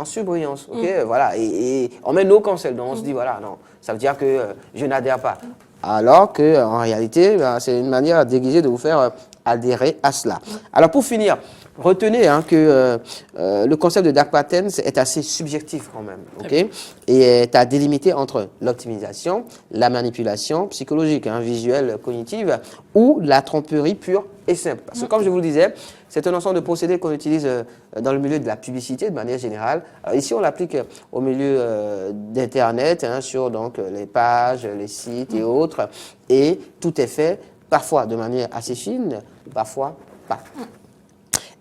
surbrillance. Okay voilà. Et on met no cancel. Donc, on se dit, voilà, non, ça veut dire que je n'adhère pas. Alors qu'en réalité, c'est une manière déguisée de vous faire adhérer à cela. Alors, pour finir, retenez hein, que le concept de dark patterns est assez subjectif quand même, ok, et est à délimiter entre l'optimisation, la manipulation psychologique, hein, visuelle, cognitive, ou la tromperie pure et simple. Parce que comme je vous le disais, c'est un ensemble de procédés qu'on utilise dans le milieu de la publicité de manière générale. Alors, ici, on l'applique au milieu d'Internet, hein, sur donc, les pages, les sites et autres, et tout est fait parfois de manière assez fine, parfois pas.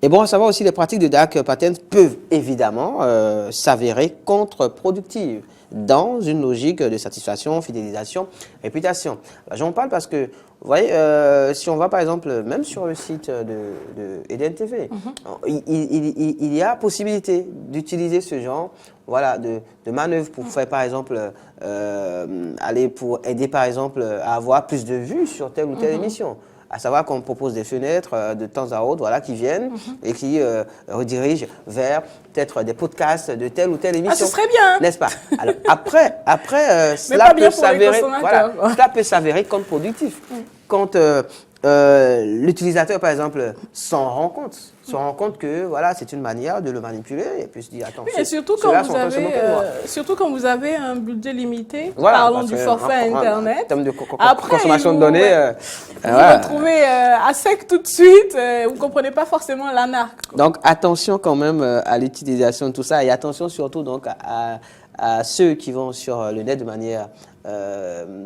Et bon, à savoir aussi, les pratiques de dark patterns peuvent évidemment s'avérer contre-productives dans une logique de satisfaction, fidélisation, réputation. J'en parle parce que, vous voyez, si on va par exemple, même sur le site de Eden TV, il y a possibilité d'utiliser ce genre voilà, de manœuvres pour faire par exemple, pour aider par exemple à avoir plus de vues sur telle ou telle émission. À savoir qu'on propose des fenêtres de temps à autre voilà, qui viennent et qui redirigent vers peut-être des podcasts de telle ou telle émission. Ah, ce serait bien. N'est-ce pas? Alors, après cela peut s'avérer contre-productif. Quand l'utilisateur, par exemple, s'en rend compte que voilà, c'est une manière de le manipuler et puis se dit attends. Oui, et surtout quand vous avez un budget limité, voilà, parlons du forfait Internet. En termes de consommation de données, vous retrouvez à sec tout de suite, vous ne comprenez pas forcément l'arnaque. Donc attention quand même à l'utilisation de tout ça et attention surtout donc à ceux qui vont sur le net de manière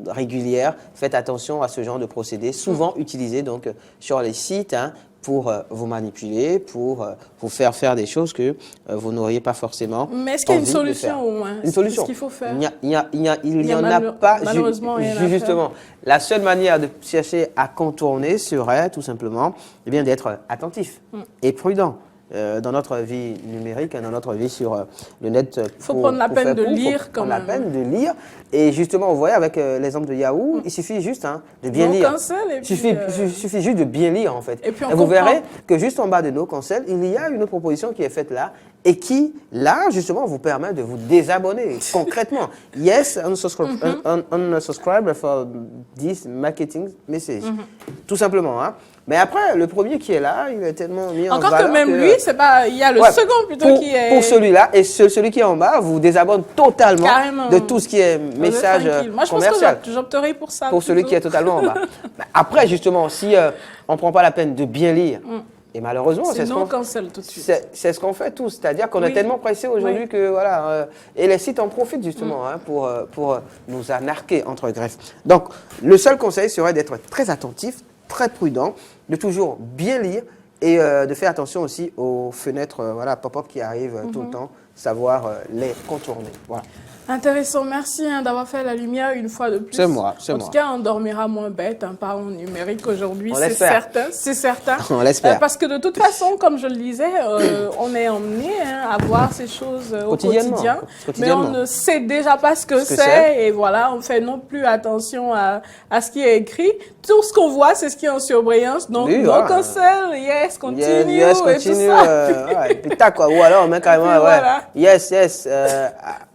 régulière. Faites attention à ce genre de procédés, souvent utilisés donc sur les sites hein, pour vous manipuler, pour vous faire faire des choses que vous n'auriez pas forcément. Mais est-ce qu'il y a une solution au moins? Une solution. Qu'est-ce qu'il faut faire? Il n'y en a pas. Malheureusement, justement, la seule manière de chercher à contourner serait tout simplement eh bien, d'être attentif et prudent. Dans notre vie numérique, dans notre vie sur le net. Il faut prendre la peine de lire quand même. La peine de lire. Et justement, vous voyez, avec l'exemple de Yahoo, il suffit juste de bien lire. Il suffit juste de bien lire, en fait. Et puis vous verrez que juste en bas de No Cancel, il y a une autre proposition qui est faite là et qui, là, justement, vous permet de vous désabonner concrètement. Yes, unsubscribe for this marketing message. Tout simplement, hein. Mais après, le premier qui est là, il est tellement mis en valeur. Encore que même lui, c'est pas. Il y a le second plutôt qui est. Pour celui-là, et celui qui est en bas vous désabonne totalement de tout ce qui est message Moi, je commercial. pense que j'opterais pour ça. Pour celui qui est totalement en bas. Après, justement, si on ne prend pas la peine de bien lire, et malheureusement, c'est non cancel tout de suite. C'est ce qu'on fait tous, c'est-à-dire qu'on est tellement pressé aujourd'hui que voilà, et les sites en profitent justement hein, pour nous anarquer entre greffes. Donc, le seul conseil serait d'être très attentif, très prudent, de toujours bien lire et de faire attention aussi aux fenêtres voilà, pop-up qui arrivent tout le temps. savoir les contourner. Voilà. Intéressant, merci d'avoir fait la lumière une fois de plus. C'est moi, c'est moi. En tout cas, on dormira moins bête par le numérique aujourd'hui, On c'est l'espère. certain. C'est certain. On l'espère. Parce que de toute façon, comme je le disais, on est emmené à voir ces choses au quotidien. Mais on ne sait déjà pas ce que c'est. Et voilà, on fait non plus attention à ce qui est écrit. Tout ce qu'on voit, c'est ce qui est en surbrillance. Donc, Oui, no voilà. cancel, yes, continue, Yes, et tout continue. ça. Et puis tac, quoi. Ou alors, on met carrément, voilà. yes,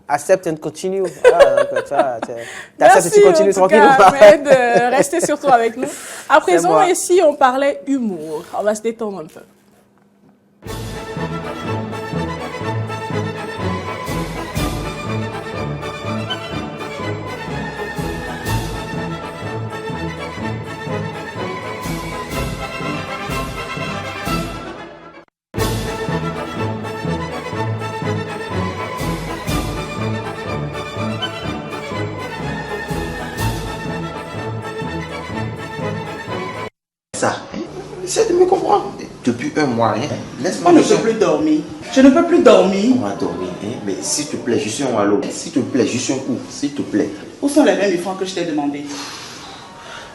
accept and continue. Voilà, donc, ça, Merci, tu continues en tout tranquille. cas, Ahmed, restez surtout avec nous. À présent, moi. ici, on parlait humour. On va se détendre un peu. Ça, essaie de me comprendre. Depuis un mois, laisse-moi. Je ne peux plus dormir. Je ne peux plus dormir. On va dormir, mais s'il te plaît, je suis en Wallo. S'il te plaît, je suis en cours. S'il te plaît. Où sont les 20 000 francs que je t'ai demandé?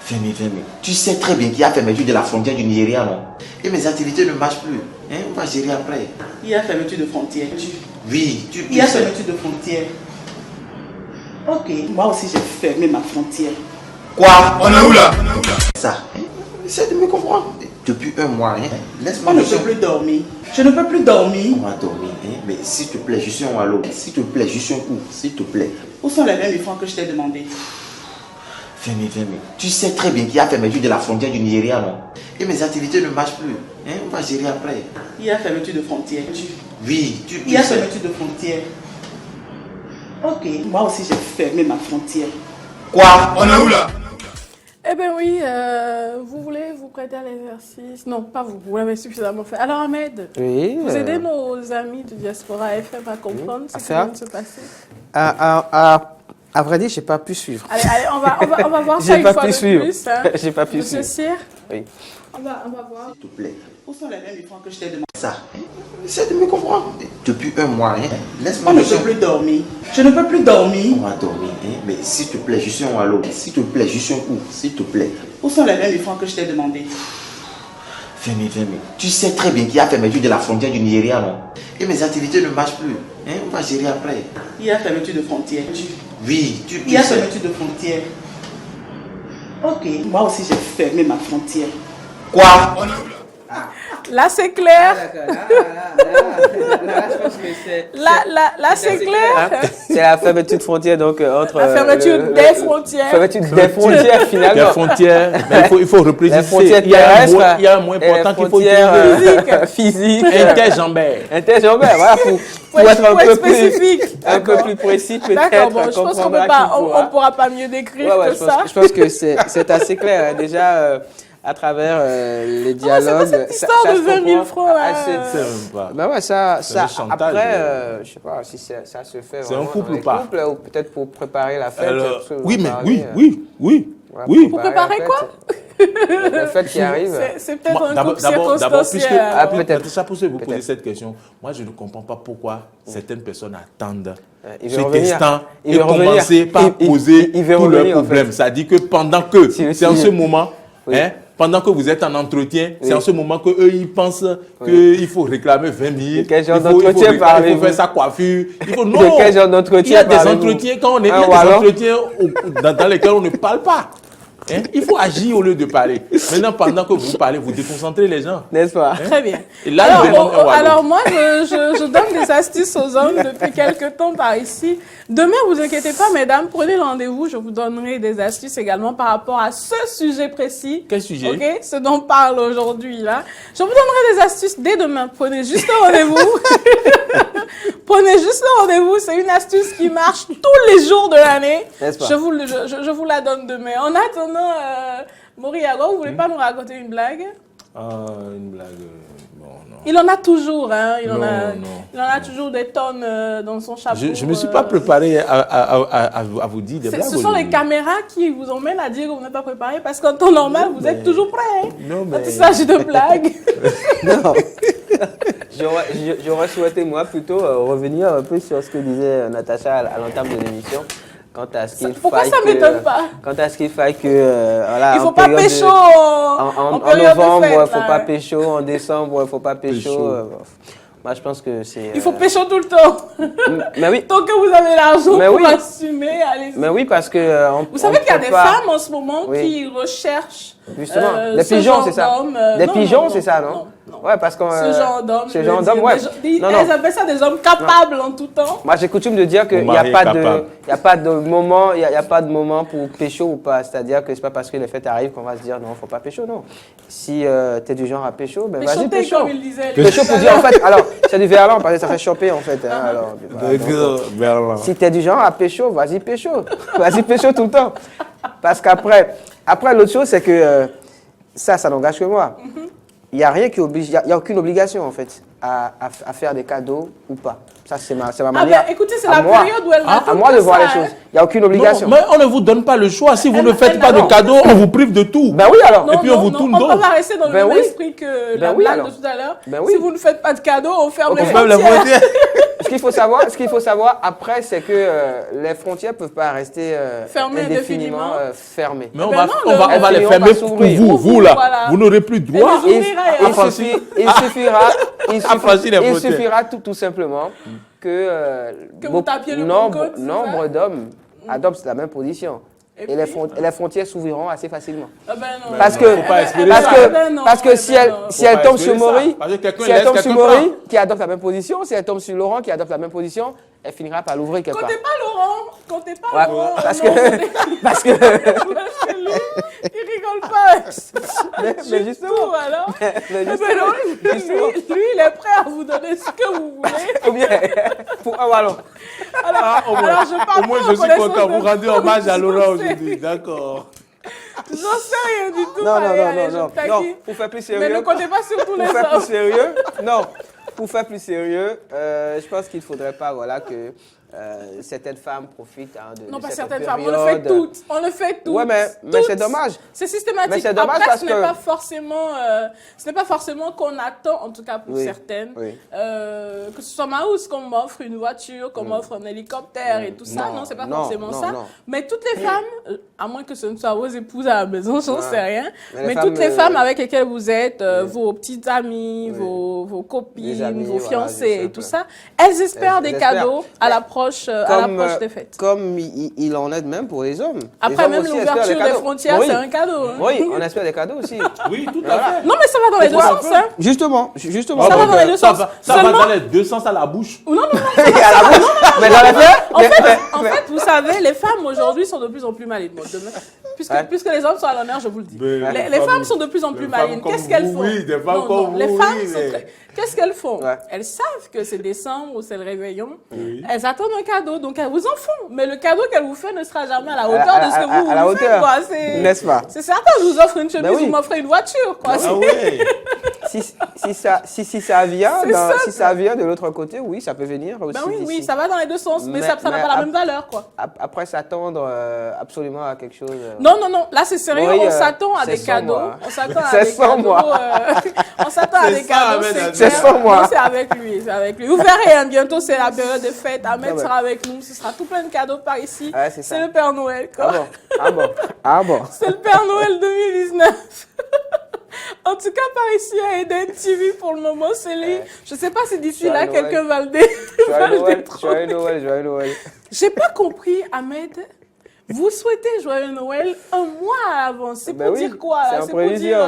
Fermez. Tu sais très bien qu'il y a fermeture de la frontière du Nigeria, non? Et mes activités ne marchent plus. On va gérer après. Il y a fermeture de frontière. Oui, Il y a fermeture de frontière. Ok, moi aussi j'ai fermé ma frontière. Quoi? On est où là? Ça, essaie de me comprendre. Depuis un mois, laisse-moi. Je ne peux plus dormir. Je ne peux plus dormir. On va dormir, mais s'il te plaît, je suis en Wallo. S'il te plaît, je suis en cours. S'il te plaît. Où sont les 20 000 francs que je t'ai demandé? Fermez. Tu sais très bien qu'il y a fermeture de la frontière du Nigeria, non? Et mes activités ne marchent plus. On va gérer après. Il y a fermeture de frontière. Oui, Il y a fermeture de frontière. Ok, moi aussi j'ai fermé ma frontière. Quoi? On est où là? Eh bien oui, vous voulez vous prêter à l'exercice? Non, pas vous, vous l'avez suffisamment fait. Alors Ahmed, vous aidez nos amis de Diaspora FM à comprendre ce qui vient de se passer? À vrai dire, je n'ai pas pu suivre. Allez, on va voir ça une fois de plus. J'ai pas pu Monsieur suivre. Cyr, Oui. on va voir. S'il te plaît. Où sont les 20 000 francs que je t'ai demandé? Ça, essaie de me comprendre. Depuis un mois, laisse-moi. Je ne peux plus dormir. Je ne peux plus dormir. On va dormir, mais s'il te plaît, je suis en Wallo. S'il te plaît, je suis en cours. S'il te plaît. Où sont les 20 000 francs que je t'ai demandé? Fermez. Tu sais très bien qu'il y a fermeture de la frontière du Nigeria, non? Et mes activités ne marchent plus. On va gérer après. Il y a fermeture de frontière. Oui, Il y a fermeture de frontière. Ok, moi aussi j'ai fermé ma frontière. Quoi? Là, c'est clair. Là, c'est Hein? clair. C'est la fermeture de frontière, donc entre. La fermeture des frontières. Fermeture des frontières, finalement. Des frontières, mais il faut repréciser. Il y a un mot important qu'il faut utiliser. Physique. Interjambaire. Interjambaire, voilà, pour être spécifique. Un peu plus précis, peut-être. D'accord, bon, je pense qu'on ne pourra pas mieux décrire que ça. Je pense que c'est assez clair. Déjà, à travers les dialogues. C'est pas cette histoire de 20 000 francs là. Ben ouais, ça après, je sais pas si ça se fait. C'est un couple ou pas? Ou peut-être pour préparer la fête. Oui, mais oui. Pour préparer quoi? La fête qui arrive. C'est peut-être un couple circonstanciel. Peut-être ça pour vous poser cette question. Moi, je ne comprends pas pourquoi certaines personnes attendent cet instant et commencer par poser tous leurs problèmes. Ça dit que pendant que c'est en ce moment, pendant que vous êtes en entretien, c'est en ce moment qu'eux, ils pensent qu'il faut réclamer 20 000. Il faut faire sa coiffure. Non, il y a des entretiens, quand on est, il y a des entretiens dans lesquels on ne parle pas. Il faut agir au lieu de parler. Maintenant, pendant que vous parlez, vous déconcentrez les gens. N'est-ce pas? Très bien. Et là, alors moi, je donne des astuces aux hommes depuis quelques temps par ici. Demain, vous inquiétez pas, mesdames, prenez rendez-vous. Je vous donnerai des astuces également par rapport à ce sujet précis. Quel sujet? Ok, ce dont on parle aujourd'hui là. Je vous donnerai des astuces dès demain. Prenez juste le rendez-vous. Prenez juste le rendez-vous. C'est une astuce qui marche tous les jours de l'année. Je vous la donne demain. En attendant, Moriago, vous voulez pas nous raconter une blague? Une blague. Bon, non. Il en a toujours, hein. Il en a toujours des tonnes dans son chapeau. Je ne me suis pas préparé à vous dire des blagues. Ce sont les caméras qui vous emmènent à dire que vous n'êtes pas préparé parce qu'en temps normal, vous êtes toujours prêt. Non, mais... Quand il s'agit de blagues. Non. J'aurais souhaité, moi, plutôt revenir un peu sur ce que disait Natacha à l'entame de l'émission. Quant à ce qu'il Pourquoi ça ne m'étonne pas? Quant à ce qu'il faille que... voilà, il ne faut pas pécho en novembre, il ne faut pas pécho. En décembre, il ne faut pas pécho. Moi, je pense que c'est... Il faut pécho tout le temps. Mais oui. Tant que vous avez l'argent pour assumer, allez-y. Mais oui, parce que... vous savez qu'il y a des femmes en ce moment qui recherchent... Justement, des pigeons, c'est ça. Des pigeons, c'est ça, non? Ouais, parce qu'on... Ce genre d'homme. Ce genre d'homme, ouais. Elles appellent ça des hommes capables en tout temps. Moi, j'ai coutume de dire qu'il n'y a pas de moment, il y a pas de moment pour pécho ou pas. C'est-à-dire que c'est pas parce que les fêtes arrivent qu'on va se dire non, faut pas pécho, non. Si tu es du genre à pécho, ben vas-y pécho. Comme il disait. Pécho pour dire en fait, alors c'est du verlan parce que ça fait choper en fait. Alors, si tu es du genre à pécho, vas-y pécho. Vas-y pécho tout le temps. Parce qu'après l'autre chose c'est que ça n'engage que moi. Il n'y a rien qui oblige, il n'y a aucune obligation en fait à faire des cadeaux ou pas. Ça, c'est ma manière. Ben, écoutez, c'est la période où elle va à moi de voir les choses. Il n'y a aucune obligation. Non, mais on ne vous donne pas le choix. Si vous ne faites pas de cadeaux, on vous prive de tout. Ben oui alors. Non, et puis on vous tourne on va rester dans le même esprit que la blague de tout à l'heure. Si vous ne faites pas de cadeaux, on ferme les frontières. Ce qu'il faut savoir après, c'est que les frontières ne peuvent pas rester indéfiniment fermées. Mais on va les fermer pour vous. Vous là, vous n'aurez plus droit à franchir. Il suffira tout simplement que nombre d'hommes adoptent la même position. Et les frontières s'ouvriront assez facilement. Parce que si elle tombe sur Maury, qui adopte la même position, si elle tombe sur Laurent qui adopte la même position, elle finira par l'ouvrir quelque part. Comptez pas Laurent. Parce que lui, il rigole pas. Mais justement. Lui, il est prêt à vous donner ce que vous voulez. Ou bien, alors je parle au moins, je suis content. Vous rendez hommage à Laurent aujourd'hui. D'accord. J'en sais rien du tout. Non, pour faire plus sérieux. Mais ne comptez pas sur tous les hommes. Pour faire plus sérieux, je pense qu'il ne faudrait pas que certaines femmes profitent de non, pas cette certaines période. femmes, on le fait toutes. Ouais, mais c'est dommage. C'est systématique. Mais c'est dommage après, parce ce n'est pas forcément qu'on attend, en tout cas pour certaines, que ce soit Maous qu'on m'offre une voiture, qu'on m'offre un hélicoptère et tout ça. Non, c'est pas forcément ça. Mais toutes les femmes, à moins que ce ne soit vos épouses à la maison, j'en sais rien, mais toutes les femmes avec lesquelles vous êtes, vos petites amies, vos copines, vos fiancées et tout ça, elles espèrent des cadeaux à l'approche des fêtes. Comme il en est même pour les hommes. Après, même l'ouverture des frontières, c'est un cadeau. Oui, on espère des cadeaux aussi. Oui, tout à fait. Non, mais ça va dans les deux sens. Hein. Justement. Ça va dans les deux sens. Ça va dans les deux sens à la bouche. Non. Mais dans les faits. En fait, vous savez, les femmes aujourd'hui sont de plus en plus malines. Puisque les hommes sont à l'honneur, je vous le dis. Les femmes sont de plus en plus malines. Qu'est-ce qu'elles font? Oui, des femmes comme vous. Les femmes sont très... Qu'est-ce qu'elles font? Elles savent que c'est décembre ou c'est le réveillon. Elles attendent un cadeau, donc elles vous en font. Mais le cadeau qu'elles vous font ne sera jamais à la hauteur de ce que vous faites. N'est-ce pas? C'est certain, je vous offre une chemise, vous m'offrez une voiture. Si ça vient de l'autre côté, oui, ça peut venir aussi. Oui, ça va dans les deux sens, mais ça n'a pas la même valeur. Après, s'attendre absolument à quelque chose. Non, là c'est sérieux, on s'attend à des cadeaux. On s'attend à des cadeaux. On s'attend à des cadeaux. C'est sans moi. C'est avec lui. Vous verrez, bientôt c'est la période des fêtes. Ahmed sera avec nous. Ce sera tout plein de cadeaux par ici. C'est le Père Noël. Ah bon. C'est le Père Noël 2019. En tout cas, par ici à Eden TV, pour le moment, c'est lui. Je ne sais pas si d'ici là, quelqu'un va le Joyeux Noël. J'ai pas compris, Ahmed. Vous souhaitez Joyeux Noël un mois à l'avance. C'est pour dire quoi? C'est pour dire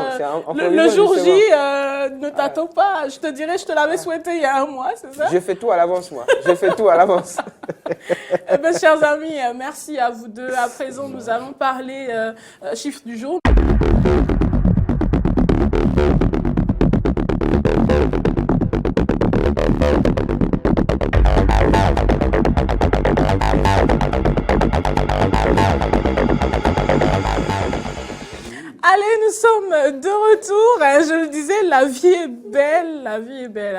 le jour J, ne t'attends pas. Je te dirais, je te l'avais souhaité il y a un mois, c'est ça? Je fais tout à l'avance, moi. Je fais tout à l'avance. Eh bien, chers amis, merci à vous deux. À présent, nous allons parler chiffre du jour. Allez, nous sommes de retour. Je le disais, la vie est belle, la vie est belle.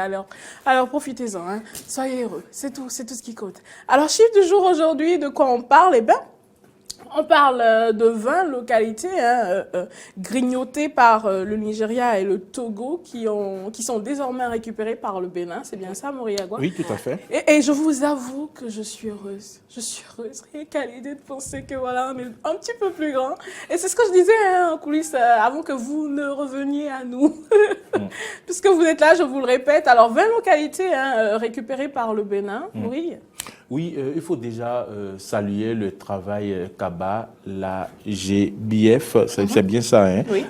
Alors profitez-en, hein. Soyez heureux, c'est tout ce qui compte. Alors, chiffre du jour aujourd'hui, de quoi on parle? Eh bien, On parle de 20 localités grignotées par le Nigeria et le Togo qui sont désormais récupérées par le Bénin. C'est bien ça, Moriagwa? Oui, tout à fait. Et je vous avoue que je suis heureuse. Je suis heureuse, rien qu'à l'idée de penser que voilà, on est un petit peu plus grand. Et c'est ce que je disais en coulisses avant que vous ne reveniez à nous. Puisque vous êtes là, je vous le répète. Alors, 20 localités récupérées par le Bénin. Oui. Oui, il faut déjà saluer le travail qu'ABA, la GBF, c'est bien ça, hein? Oui.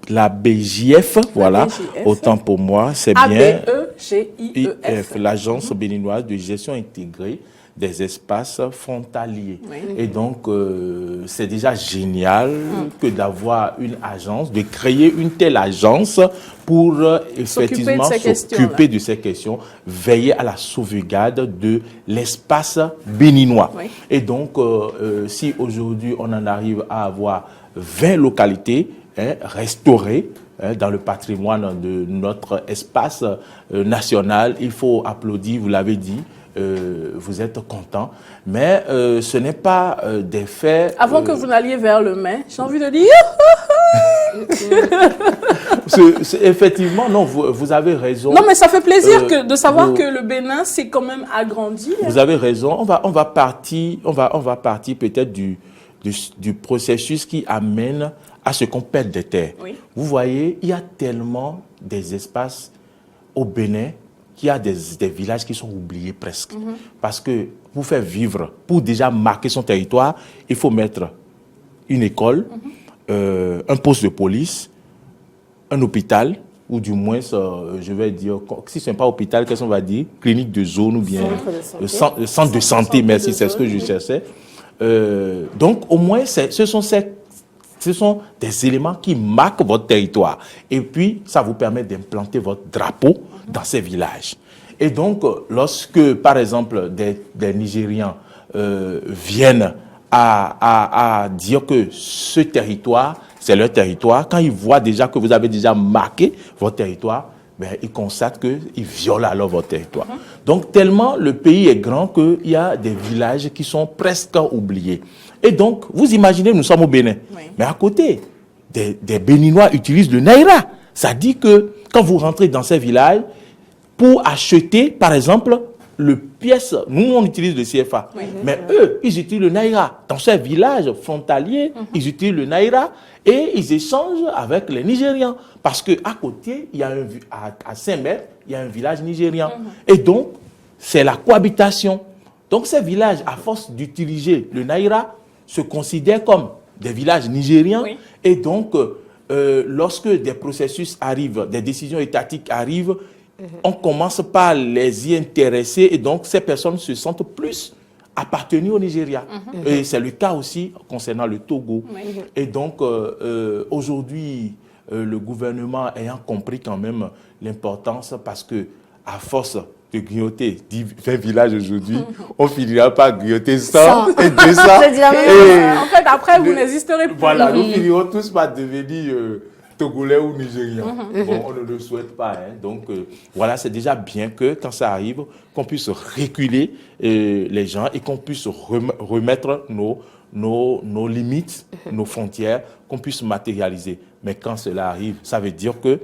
La BJF, voilà, BJF. Autant pour moi, c'est bien. ABEGIEF. L'Agence béninoise de gestion intégrée des espaces frontaliers. Oui. Et donc, c'est déjà génial que d'avoir une agence, de créer une telle agence pour effectivement s'occuper de ces questions, veiller à la sauvegarde de l'espace béninois. Oui. Et donc, si aujourd'hui on en arrive à avoir 20 localités restaurées, dans le patrimoine de notre espace national, il faut applaudir, vous l'avez dit, vous êtes content, mais ce n'est pas des faits... Avant que vous n'alliez vers le mai, j'ai envie de dire... Effectivement, non, vous avez raison. Non, mais ça fait plaisir de savoir que le Bénin s'est quand même agrandi. Vous avez raison. On va partir peut-être du processus qui amène à ce qu'on perde des terres. Oui. Vous voyez, il y a tellement des espaces au Bénin qu'il y a des villages qui sont oubliés presque. Parce que pour faire vivre, pour déjà marquer son territoire, il faut mettre une école, un poste de police, un hôpital, ou du moins, je vais dire, si ce n'est pas hôpital, qu'est-ce qu'on va dire? Clinique de zone ou bien centre de santé, merci, c'est ce que je cherchais. Donc, au moins, ce sont des éléments qui marquent votre territoire. Et puis, ça vous permet d'implanter votre drapeau dans ces villages. Et donc, lorsque, par exemple, des Nigérians viennent à dire que ce territoire, c'est leur territoire, quand ils voient déjà que vous avez déjà marqué votre territoire, ben, ils constatent qu'ils violent alors votre territoire. Donc, tellement le pays est grand qu'il y a des villages qui sont presque oubliés. Et donc, vous imaginez, nous sommes au Bénin. Oui. Mais à côté, des Béninois utilisent le Naira. Ça dit que quand vous rentrez dans ces villages, pour acheter, par exemple, le pièce, nous on utilise le CFA, mais eux, ils utilisent le Naira. Dans ces villages frontaliers, ils utilisent le Naira et ils échangent avec les Nigérians. Parce qu'à côté, il y a à 5 mètres, il y a un village nigérien. Et donc, c'est la cohabitation. Donc ces villages, à force d'utiliser le Naira, se considèrent comme des villages nigériens. Oui. Et donc, lorsque des processus arrivent, des décisions étatiques arrivent, on commence par les y intéresser et donc ces personnes se sentent plus appartenues au Nigeria. Et c'est le cas aussi concernant le Togo. Et donc, aujourd'hui, le gouvernement ayant compris quand même l'importance, parce que à force de grignoter 20 villages aujourd'hui, on finira par grignoter 100 et 200. En fait, après, vous n'existerez plus. Voilà, nous finirons tous par devenir Togolais ou Nigériens. Bon, on ne le souhaite pas. Donc, voilà, c'est déjà bien que quand ça arrive, qu'on puisse reculer les gens et qu'on puisse remettre nos limites, nos frontières, qu'on puisse matérialiser. Mais quand cela arrive, ça veut dire que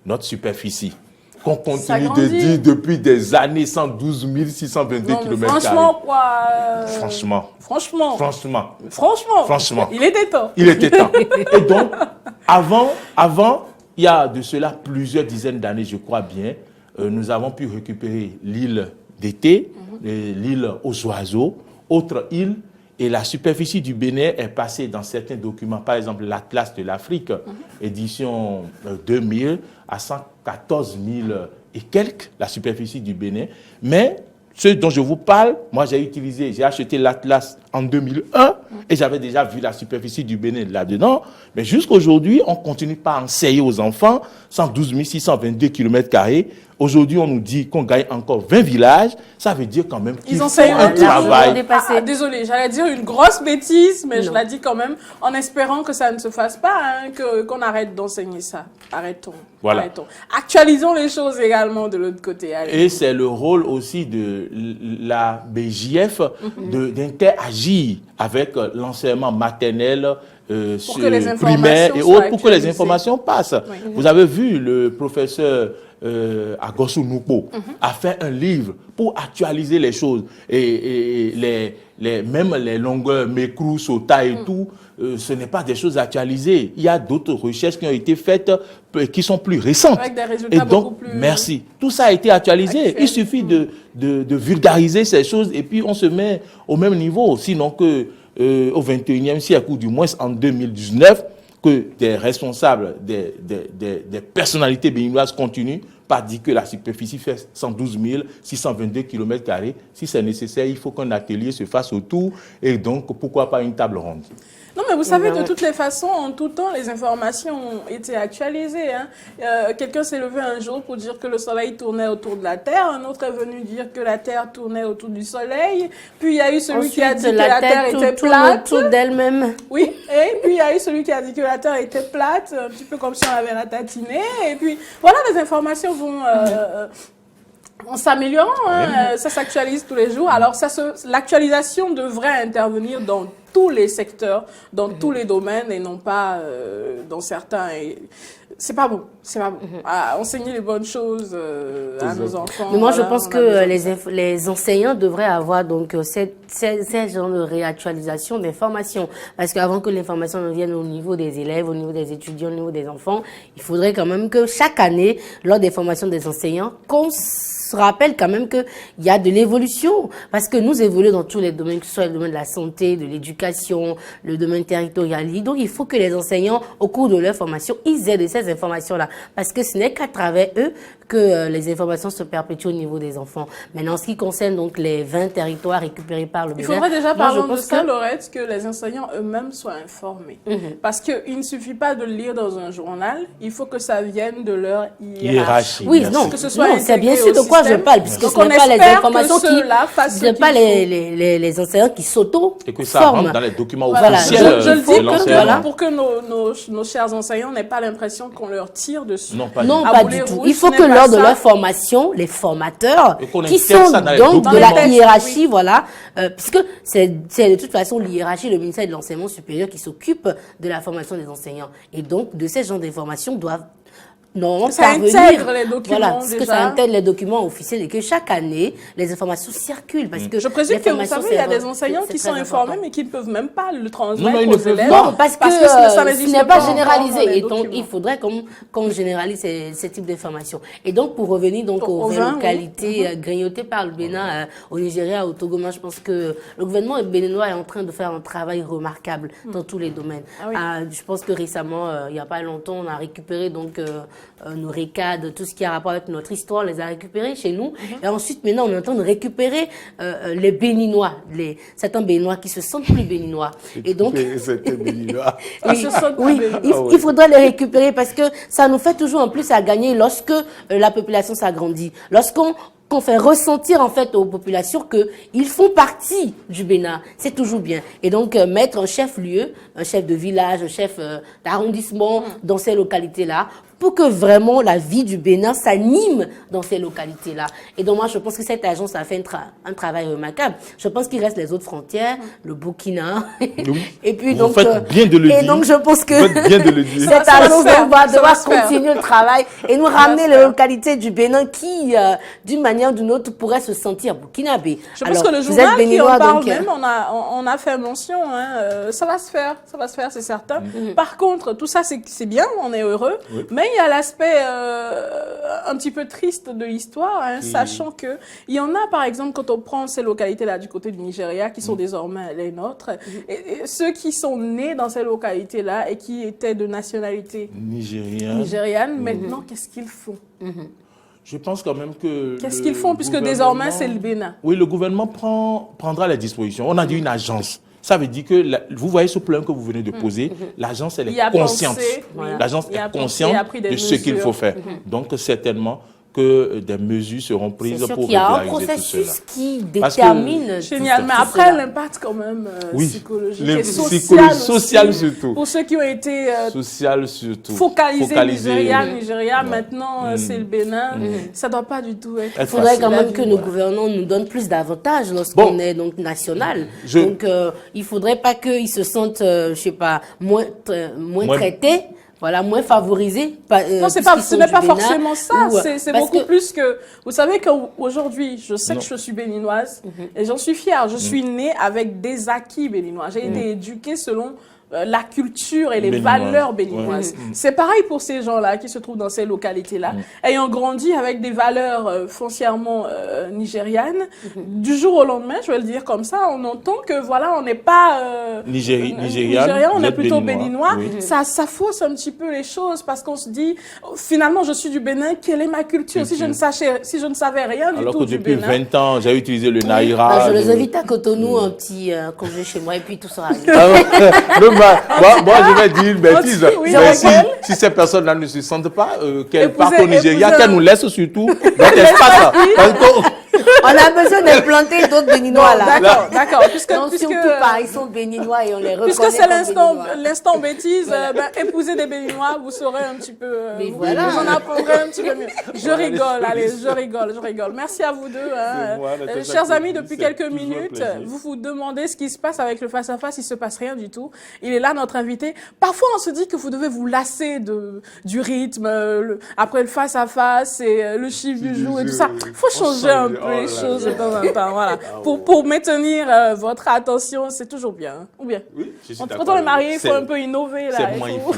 notre superficie, qu'on continue de dire depuis des années, 112 622 km². Franchement, quoi. Franchement. Il était temps. Et donc, avant, il y a de cela plusieurs dizaines d'années, je crois bien, nous avons pu récupérer l'île d'été, l'île aux oiseaux, autre île, et la superficie du Bénin est passée dans certains documents, par exemple l'Atlas de l'Afrique, édition 2000, à 114 000 et quelques, la superficie du Bénin. Mais ce dont je vous parle, moi j'ai acheté l'Atlas en 2001 et j'avais déjà vu la superficie du Bénin là-dedans. Mais jusqu'aujourd'hui, on ne continue pas à enseigner aux enfants 112 622 km². Aujourd'hui, on nous dit qu'on gagne encore 20 villages. Ça veut dire quand même qu'ils font un travail. Désolée, j'allais dire une grosse bêtise, mais je la dis quand même, en espérant que ça ne se fasse pas, qu'on arrête d'enseigner ça. Arrêtons. Actualisons les choses également de l'autre côté. Allez. Et c'est le rôle aussi de la BJF d'interagir avec l'enseignement maternel, que primaire et autres, pour que les actualisées. informations passent. Oui. Vous avez vu le professeur Agosu Nupo a fait un livre pour actualiser les choses. Et même les longueurs, Mékrou, Sota et tout, ce n'est pas des choses actualisées. Il y a d'autres recherches qui ont été faites qui sont plus récentes. Avec des résultats Et donc, beaucoup plus merci. Tout ça a été actualisé. actuel. Il suffit de vulgariser ces choses et puis on se met au même niveau. Sinon que au 21e siècle, ou du moins en 2019, que des responsables, des personnalités béninoises continuent par dire que la superficie fait 112 622 km². Si c'est nécessaire, il faut qu'un atelier se fasse autour et donc pourquoi pas une table ronde. Non, mais vous savez, de toutes les façons, en tout temps, les informations ont été actualisées. Hein. Quelqu'un s'est levé un jour pour dire que le soleil tournait autour de la Terre. Un autre est venu dire que la Terre tournait autour du soleil. Puis il y a eu celui qui a dit que la Terre était plate. Autour d'elle-même. Oui, et puis il y a eu celui qui a dit que la Terre était plate, un petit peu comme si on avait la tatinée. Et puis, voilà, les informations vont... en s'améliorant, hein, ça s'actualise tous les jours. Alors, l'actualisation devrait intervenir dans tous les secteurs, dans tous les domaines et non pas dans certains. C'est pas bon, c'est pas bon. Enseigner les bonnes choses à nos enfants. Mais moi, je pense que les enseignants devraient avoir donc ces genre de réactualisation d'informations. Parce qu'avant que l'information ne vienne au niveau des élèves, au niveau des étudiants, au niveau des enfants, il faudrait quand même que chaque année, lors des formations des enseignants, qu'on se rappelle quand même qu'il y a de l'évolution. Parce que nous évoluons dans tous les domaines, que ce soit le domaine de la santé, de l'éducation, le domaine territorial. Donc, il faut que les enseignants, au cours de leur formation, ils aient de ces informations-là. Parce que ce n'est qu'à travers eux que les informations se perpétuent au niveau des enfants. Maintenant, en ce qui concerne donc les 20 territoires récupérés par le Il faudrait déjà parler de ça, Laurette, que les enseignants eux-mêmes soient informés. Parce qu'il ne suffit pas de le lire dans un journal, il faut que ça vienne de leur hiérarchie. Oui, non, que ce soit c'est bien sûr de quoi je parle, puisque ce n'est pas les informations ce n'est pas les enseignants qui s'auto-forment. Et que ça rentre dans les documents officiels. Je le dis pour que nos chers enseignants n'aient pas l'impression qu'on leur tire dessus. Non, pas du tout. Il faut que lors de leur formation, les formateurs qui sont donc de la hiérarchie, voilà, puisque c'est de toute façon l'hiérarchie, le ministère de l'enseignement supérieur qui s'occupe de la formation des enseignants. Et donc, de ces genres d'informations doivent non, ça intègre les documents. Voilà, parce que ça intègre les documents officiels et que chaque année, les informations circulent. Parce que je présume que vous savez, il y a des enseignants qui sont informés, mais qui ne peuvent même pas le transmettre aux élèves. Non, parce que ce n'est pas généralisé. Et donc, il faudrait qu'on généralise ces types d'informations. Et donc, pour revenir donc aux localités grignotées par le Bénin, au Nigeria, au Togo, moi, je pense que le gouvernement béninois est en train de faire un travail remarquable dans tous les domaines. Je pense que récemment, il n'y a pas longtemps, on a récupéré donc nos récades, tout ce qui a rapport avec notre histoire, on les a récupérés chez nous. Et ensuite, maintenant, on est en train de récupérer les Béninois, certains Béninois qui se sentent plus Béninois. Et donc, il faudra les récupérer parce que ça nous fait toujours en plus à gagner lorsque la population s'agrandit. Lorsqu'on fait ressentir en fait aux populations qu'ils font partie du Bénin, c'est toujours bien. Et donc mettre un chef-lieu, un chef de village, un chef d'arrondissement dans ces localités-là, pour que vraiment la vie du Bénin s'anime dans ces localités-là. Et donc moi, je pense que cette agence a fait un travail remarquable. Je pense qu'il reste les autres frontières, le Burkina. Et puis donc, bien de le dire. Donc je pense que cette agence va devoir continuer le travail et nous ramener les localités du Bénin qui, d'une manière ou d'une autre, pourraient se sentir burkinabés. Je pense que le journal qui en parle même, on a fait mention, ça va se faire, c'est certain. Par contre, tout ça, c'est bien, on est heureux, mais il y a l'aspect un petit peu triste de l'histoire, sachant que il y en a, par exemple, quand on prend ces localités-là du côté du Nigeria, qui sont désormais les nôtres, et ceux qui sont nés dans ces localités-là et qui étaient de nationalité nigériane, maintenant, qu'est-ce qu'ils font? Je pense quand même que... Qu'est-ce qu'ils font, puisque désormais, c'est le Bénin? Oui, le gouvernement prendra les dispositions. On a dit une agence. Ça veut dire que, vous voyez ce plan que vous venez de poser, l'agence, elle est consciente. L'agence est consciente de ce qu'il faut faire. Donc, certainement, que des mesures seront prises pour régulariser tout cela. Il y a un processus qui détermine. Génial, mais après l'impact quand même psychologique et social surtout. Pour ceux qui ont été focalisés Nigeria, maintenant c'est le Bénin. Ça ne doit pas du tout être. Il faudrait quand même que nos gouvernants nous donnent plus d'avantages lorsqu'on est donc national. Donc il ne faudrait pas qu'ils se sentent, je sais pas, moins traités. Voilà, moins favorisés. Non, ce n'est pas forcément ça. C'est beaucoup plus que... Vous savez qu'aujourd'hui, je sais que je suis béninoise et j'en suis fière. Je suis née avec des acquis béninois. J'ai été éduquée selon la culture et les valeurs béninoises. C'est pareil pour ces gens-là qui se trouvent dans ces localités-là, ayant grandi avec des valeurs foncièrement nigérianes. Du jour au lendemain, je vais le dire comme ça, on entend que voilà, on n'est pas nigérien, on est plutôt béninois. Ça fausse un petit peu les choses parce qu'on se dit finalement je suis du Bénin, quelle est ma culture si je ne savais rien du tout du Bénin. Alors que depuis 20 ans, j'ai utilisé le naïra. Je les invite à Cotonou, un petit congé chez moi et puis tout sera réglé. Moi, je vais dire une bêtise. Si ces personnes-là ne se sentent pas, qu'elles partent au Nigeria, qu'elles nous laissent surtout notre espace. On a besoin d'implanter d'autres béninois là. D'accord. Surtout pas, ils sont béninois et on les reconnaît. Puisque c'est l'instant bêtise, épouser des béninois, vous saurez un petit peu. Vous en apprendrez un petit peu mieux. Je rigole. Merci à vous deux. Chers amis, depuis quelques minutes, vous vous demandez ce qui se passe avec le face-à-face. Il ne se passe rien du tout. Il est là, notre invité. Parfois, on se dit que vous devez vous lasser du rythme, après le face-à-face et le chiffre du jour et tout ça. Il faut changer un peu les choses de temps en temps. Voilà. Pour maintenir votre attention, c'est toujours bien. Ou bien. Oui, je suis d'accord. Quand on est marié, il faut un peu innover. C'est moins effet.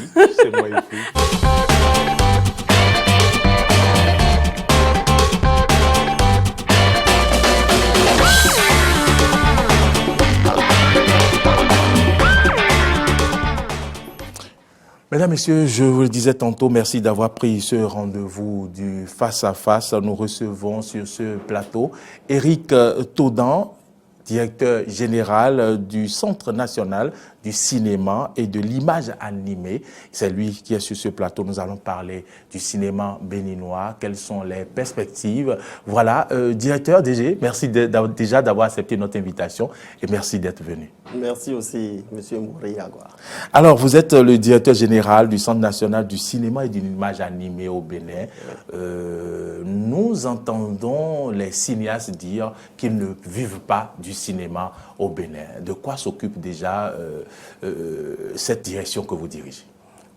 Mesdames, Messieurs, je vous le disais tantôt, merci d'avoir pris ce rendez-vous du face-à-face. Nous recevons sur ce plateau Éric Taudan, directeur général du Centre national du cinéma et de l'image animée. C'est lui qui est sur ce plateau. Nous allons parler du cinéma béninois. Quelles sont les perspectives? Voilà, directeur DG, merci déjà d'avoir accepté notre invitation et merci d'être venu. Merci aussi, M. Mouri-Agua. Alors, vous êtes le directeur général du Centre national du cinéma et de l'image animée au Bénin. Nous entendons les cinéastes dire qu'ils ne vivent pas du cinéma au Bénin. De quoi s'occupe déjà cette direction que vous dirigez?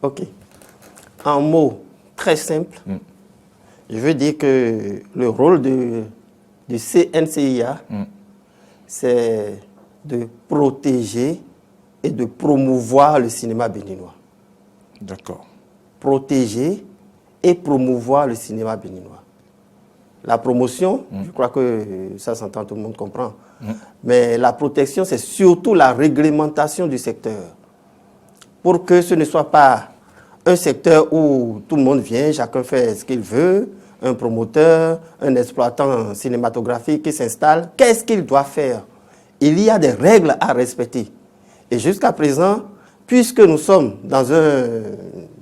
Ok. En mots très simples, je veux dire que le rôle du CNCIA, c'est de protéger et de promouvoir le cinéma béninois. D'accord. Protéger et promouvoir le cinéma béninois. La promotion, je crois que ça s'entend, tout le monde comprend. Mais la protection, c'est surtout la réglementation du secteur. Pour que ce ne soit pas un secteur où tout le monde vient, chacun fait ce qu'il veut, un promoteur, un exploitant cinématographique qui s'installe, qu'est-ce qu'il doit faire? Il y a des règles à respecter. Et jusqu'à présent, puisque nous sommes dans un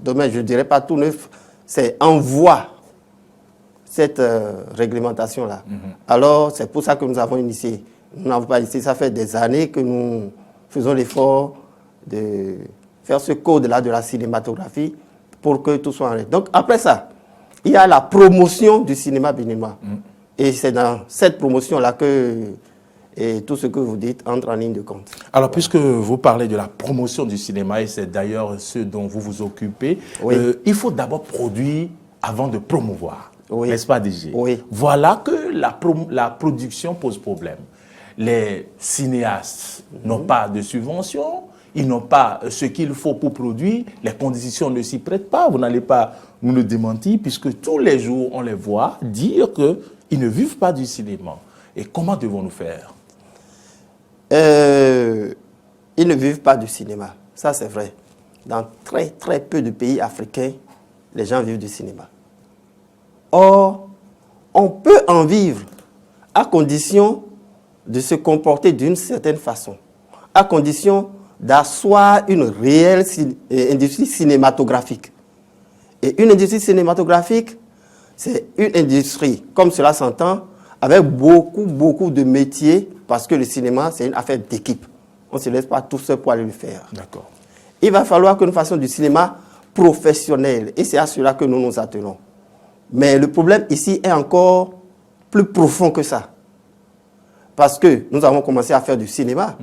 domaine, je ne dirais pas tout neuf, c'est en voie, cette réglementation-là. Alors, c'est pour ça que nous avons initié. Nous n'avons pas initié, ça fait des années que nous faisons l'effort de faire ce code-là de la cinématographie pour que tout soit en règle. Donc, après ça, il y a la promotion du cinéma béninois. Et c'est dans cette promotion-là que tout ce que vous dites entre en ligne de compte. Alors, puisque vous parlez de la promotion du cinéma, et c'est d'ailleurs ce dont vous vous occupez, il faut d'abord produire avant de promouvoir. N'est-ce pas, DG? Voilà que la production pose problème. Les cinéastes n'ont pas de subvention, ils n'ont pas ce qu'il faut pour produire, les conditions ne s'y prêtent pas, vous n'allez pas nous le démentir, puisque tous les jours on les voit dire qu'ils ne vivent pas du cinéma. Et comment devons-nous faire? Ils ne vivent pas du cinéma, ça c'est vrai. Dans très très peu de pays africains, les gens vivent du cinéma. Or, on peut en vivre à condition de se comporter d'une certaine façon, à condition d'asseoir une réelle industrie cinématographique. Et une industrie cinématographique, C'est une industrie, comme cela s'entend, avec beaucoup de métiers, parce que le cinéma, c'est une affaire d'équipe. On ne se laisse pas tout seul pour aller le faire. D'accord. Il va falloir que nous fassions du cinéma professionnel, et c'est à cela que nous nous attelons. Mais le problème ici est encore plus profond que ça. Parce que nous avons commencé à faire du cinéma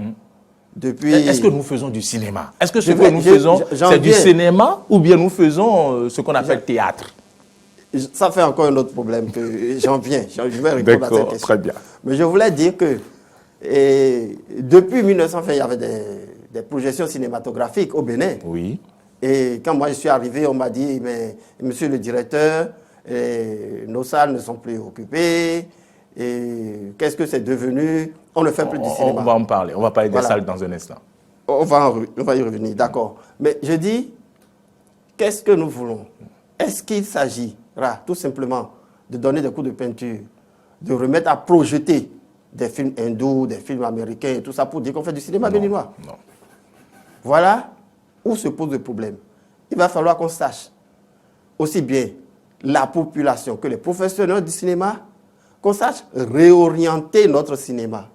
depuis... Est-ce que nous faisons du cinéma? Est-ce que ce que nous faisons, c'est du cinéma ou bien nous faisons ce qu'on appelle théâtre? Ça fait encore un autre problème que j'en viens. Je vais répondre à cette question. Très bien. Mais je voulais dire que depuis 1920, il y avait des projections cinématographiques au Bénin. Oui. Et quand moi je suis arrivé, on m'a dit, mais monsieur le directeur, nos salles ne sont plus occupées. Et qu'est-ce que c'est devenu? On ne fait plus du cinéma. On va en parler. On va parler des salles dans un instant. On va y revenir, d'accord. Mais je dis, qu'est-ce que nous voulons? Est-ce qu'il s'agira tout simplement de donner des coups de peinture, de remettre à projeter des films hindous, des films américains et tout ça pour dire qu'on fait du cinéma béninois? Non. Voilà où se pose le problème. Il va falloir qu'on sache, aussi bien la population que les professionnels du cinéma, qu'on sache réorienter notre cinéma.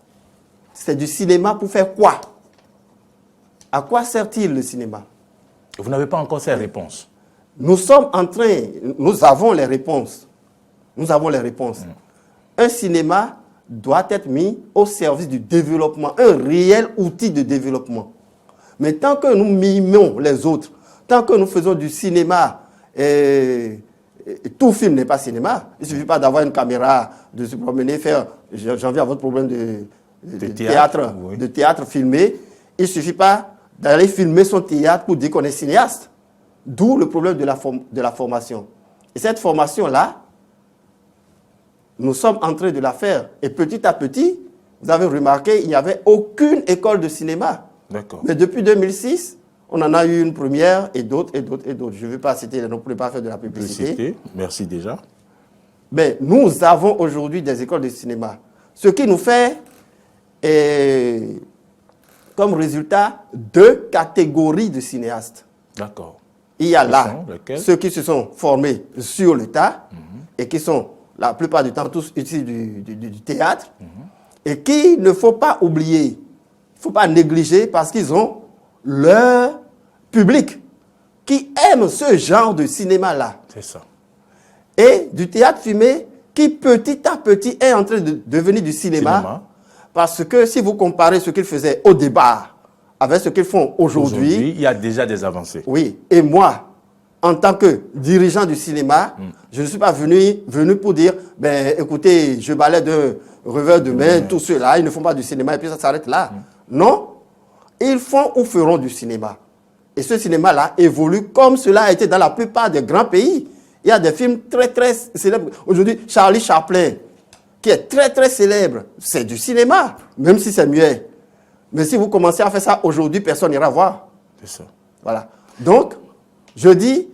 C'est du cinéma pour faire quoi? À quoi sert-il le cinéma? Vous n'avez pas encore ces réponses. Nous avons les réponses. Nous avons les réponses. Un cinéma doit être mis au service du développement, un réel outil de développement. Mais tant que nous mimons les autres, tant que nous faisons du cinéma, tout film n'est pas cinéma. Il ne suffit pas d'avoir une caméra, de se promener, faire... J'en viens à votre problème de théâtre filmé. Il ne suffit pas d'aller filmer son théâtre pour dire qu'on est cinéaste. D'où le problème de la formation. Et cette formation-là, nous sommes en train de la faire. Et petit à petit, vous avez remarqué, il n'y avait aucune école de cinéma. D'accord. Mais depuis 2006, on en a eu une première et d'autres et d'autres et d'autres. Je ne veux pas citer les noms pour ne pas faire de la publicité. Merci déjà. Mais nous avons aujourd'hui des écoles de cinéma. Ce qui nous fait comme résultat 2 catégories de cinéastes. D'accord. Il y a là ceux qui se sont formés sur le tas et qui sont la plupart du temps tous issus du théâtre et qu'il ne faut pas oublier, il ne faut pas négliger parce qu'ils ont leur public qui aime ce genre de cinéma-là. C'est ça. Et du théâtre filmé qui petit à petit est en train de devenir du cinéma. Parce que si vous comparez ce qu'ils faisaient au départ avec ce qu'ils font aujourd'hui, il y a déjà des avancées. Oui, et moi, en tant que dirigeant du cinéma, je ne suis pas venu pour dire, ben écoutez, je balaie d'un revers de main, tous ceux-là, ils ne font pas du cinéma et puis ça s'arrête là. Non, ils font ou feront du cinéma. Et ce cinéma-là évolue comme cela a été dans la plupart des grands pays. Il y a des films très très célèbres. Aujourd'hui, Charlie Chaplin, qui est très très célèbre, c'est du cinéma, même si c'est muet. Mais si vous commencez à faire ça aujourd'hui, personne n'ira voir. C'est ça. Voilà. Donc, je dis,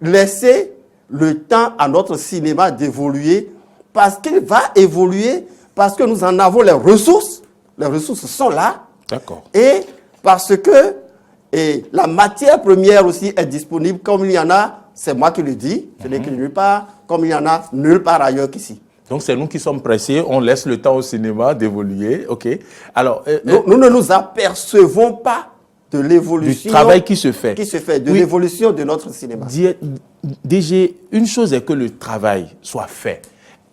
laissez le temps à notre cinéma d'évoluer, parce qu'il va évoluer, parce que nous en avons les ressources. Les ressources sont là. D'accord. Et parce que la matière première aussi est disponible, comme il y en a, c'est moi qui le dis, je n'écris nulle part, comme il y en a nulle part ailleurs qu'ici. Donc c'est nous qui sommes pressés, on laisse le temps au cinéma d'évoluer, ok. Alors, nous ne nous apercevons pas de l'évolution. Du travail qui se fait. De l'évolution de notre cinéma. DG, une chose est que le travail soit fait.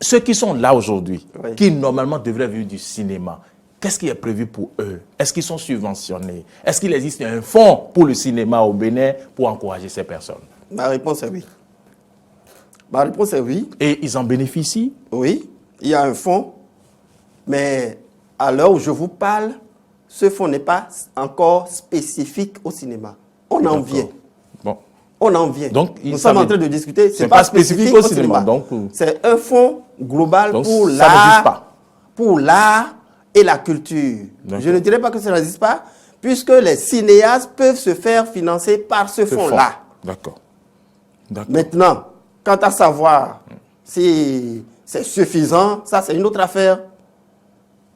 Ceux qui sont là aujourd'hui, qui normalement devraient vivre du cinéma, qu'est-ce qui est prévu pour eux? Est-ce qu'ils sont subventionnés? Est-ce qu'il existe un fonds pour le cinéma au Bénin pour encourager ces personnes? Ma réponse est oui. Ma réponse est oui. Et ils en bénéficient? Oui, il y a un fonds, mais à l'heure où je vous parle, ce fonds n'est pas encore spécifique au cinéma. On en vient. Bon. On en vient. Donc, nous sommes en train de discuter. Ce n'est pas spécifique au cinéma. C'est un fonds global pour l'art et la culture. Je ne dirais pas que ça n'existe pas, puisque les cinéastes peuvent se faire financer par ce fonds-là. D'accord. Maintenant, quant à savoir si c'est suffisant, ça c'est une autre affaire.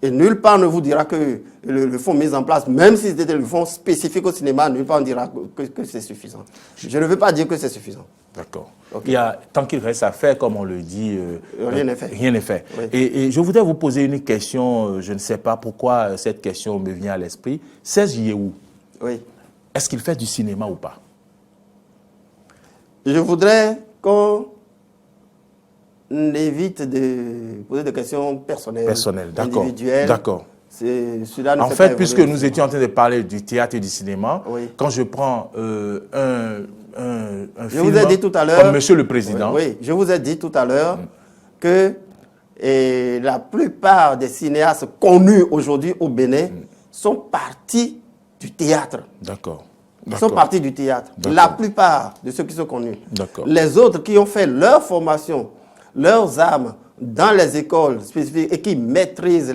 Et nulle part ne vous dira que le fonds mis en place, même si c'était le fonds spécifique au cinéma, nulle part ne dira que c'est suffisant. Je ne veux pas dire que c'est suffisant. D'accord. Okay. Tant qu'il reste à faire, comme on le dit, rien n'est fait. Rien n'est fait. Oui. Et je voudrais vous poser une question, je ne sais pas pourquoi cette question me vient à l'esprit. Serge Yehou, oui. Est-ce qu'il fait du cinéma ou pas? Je voudrais qu'on évite de poser des questions personnelles, individuelles. D'accord. En fait, puisque nous étions en train de parler du théâtre et du cinéma, oui. Quand je prends un film vous ai dit tout à l'heure, comme Monsieur le Président... Oui, je vous ai dit tout à l'heure que la plupart des cinéastes connus aujourd'hui au Bénin sont partis du théâtre. D'accord. Ils sont partis du théâtre. La plupart de ceux qui sont connus. Les autres qui ont fait leur formation, leurs armes dans les écoles spécifiques et qui maîtrisent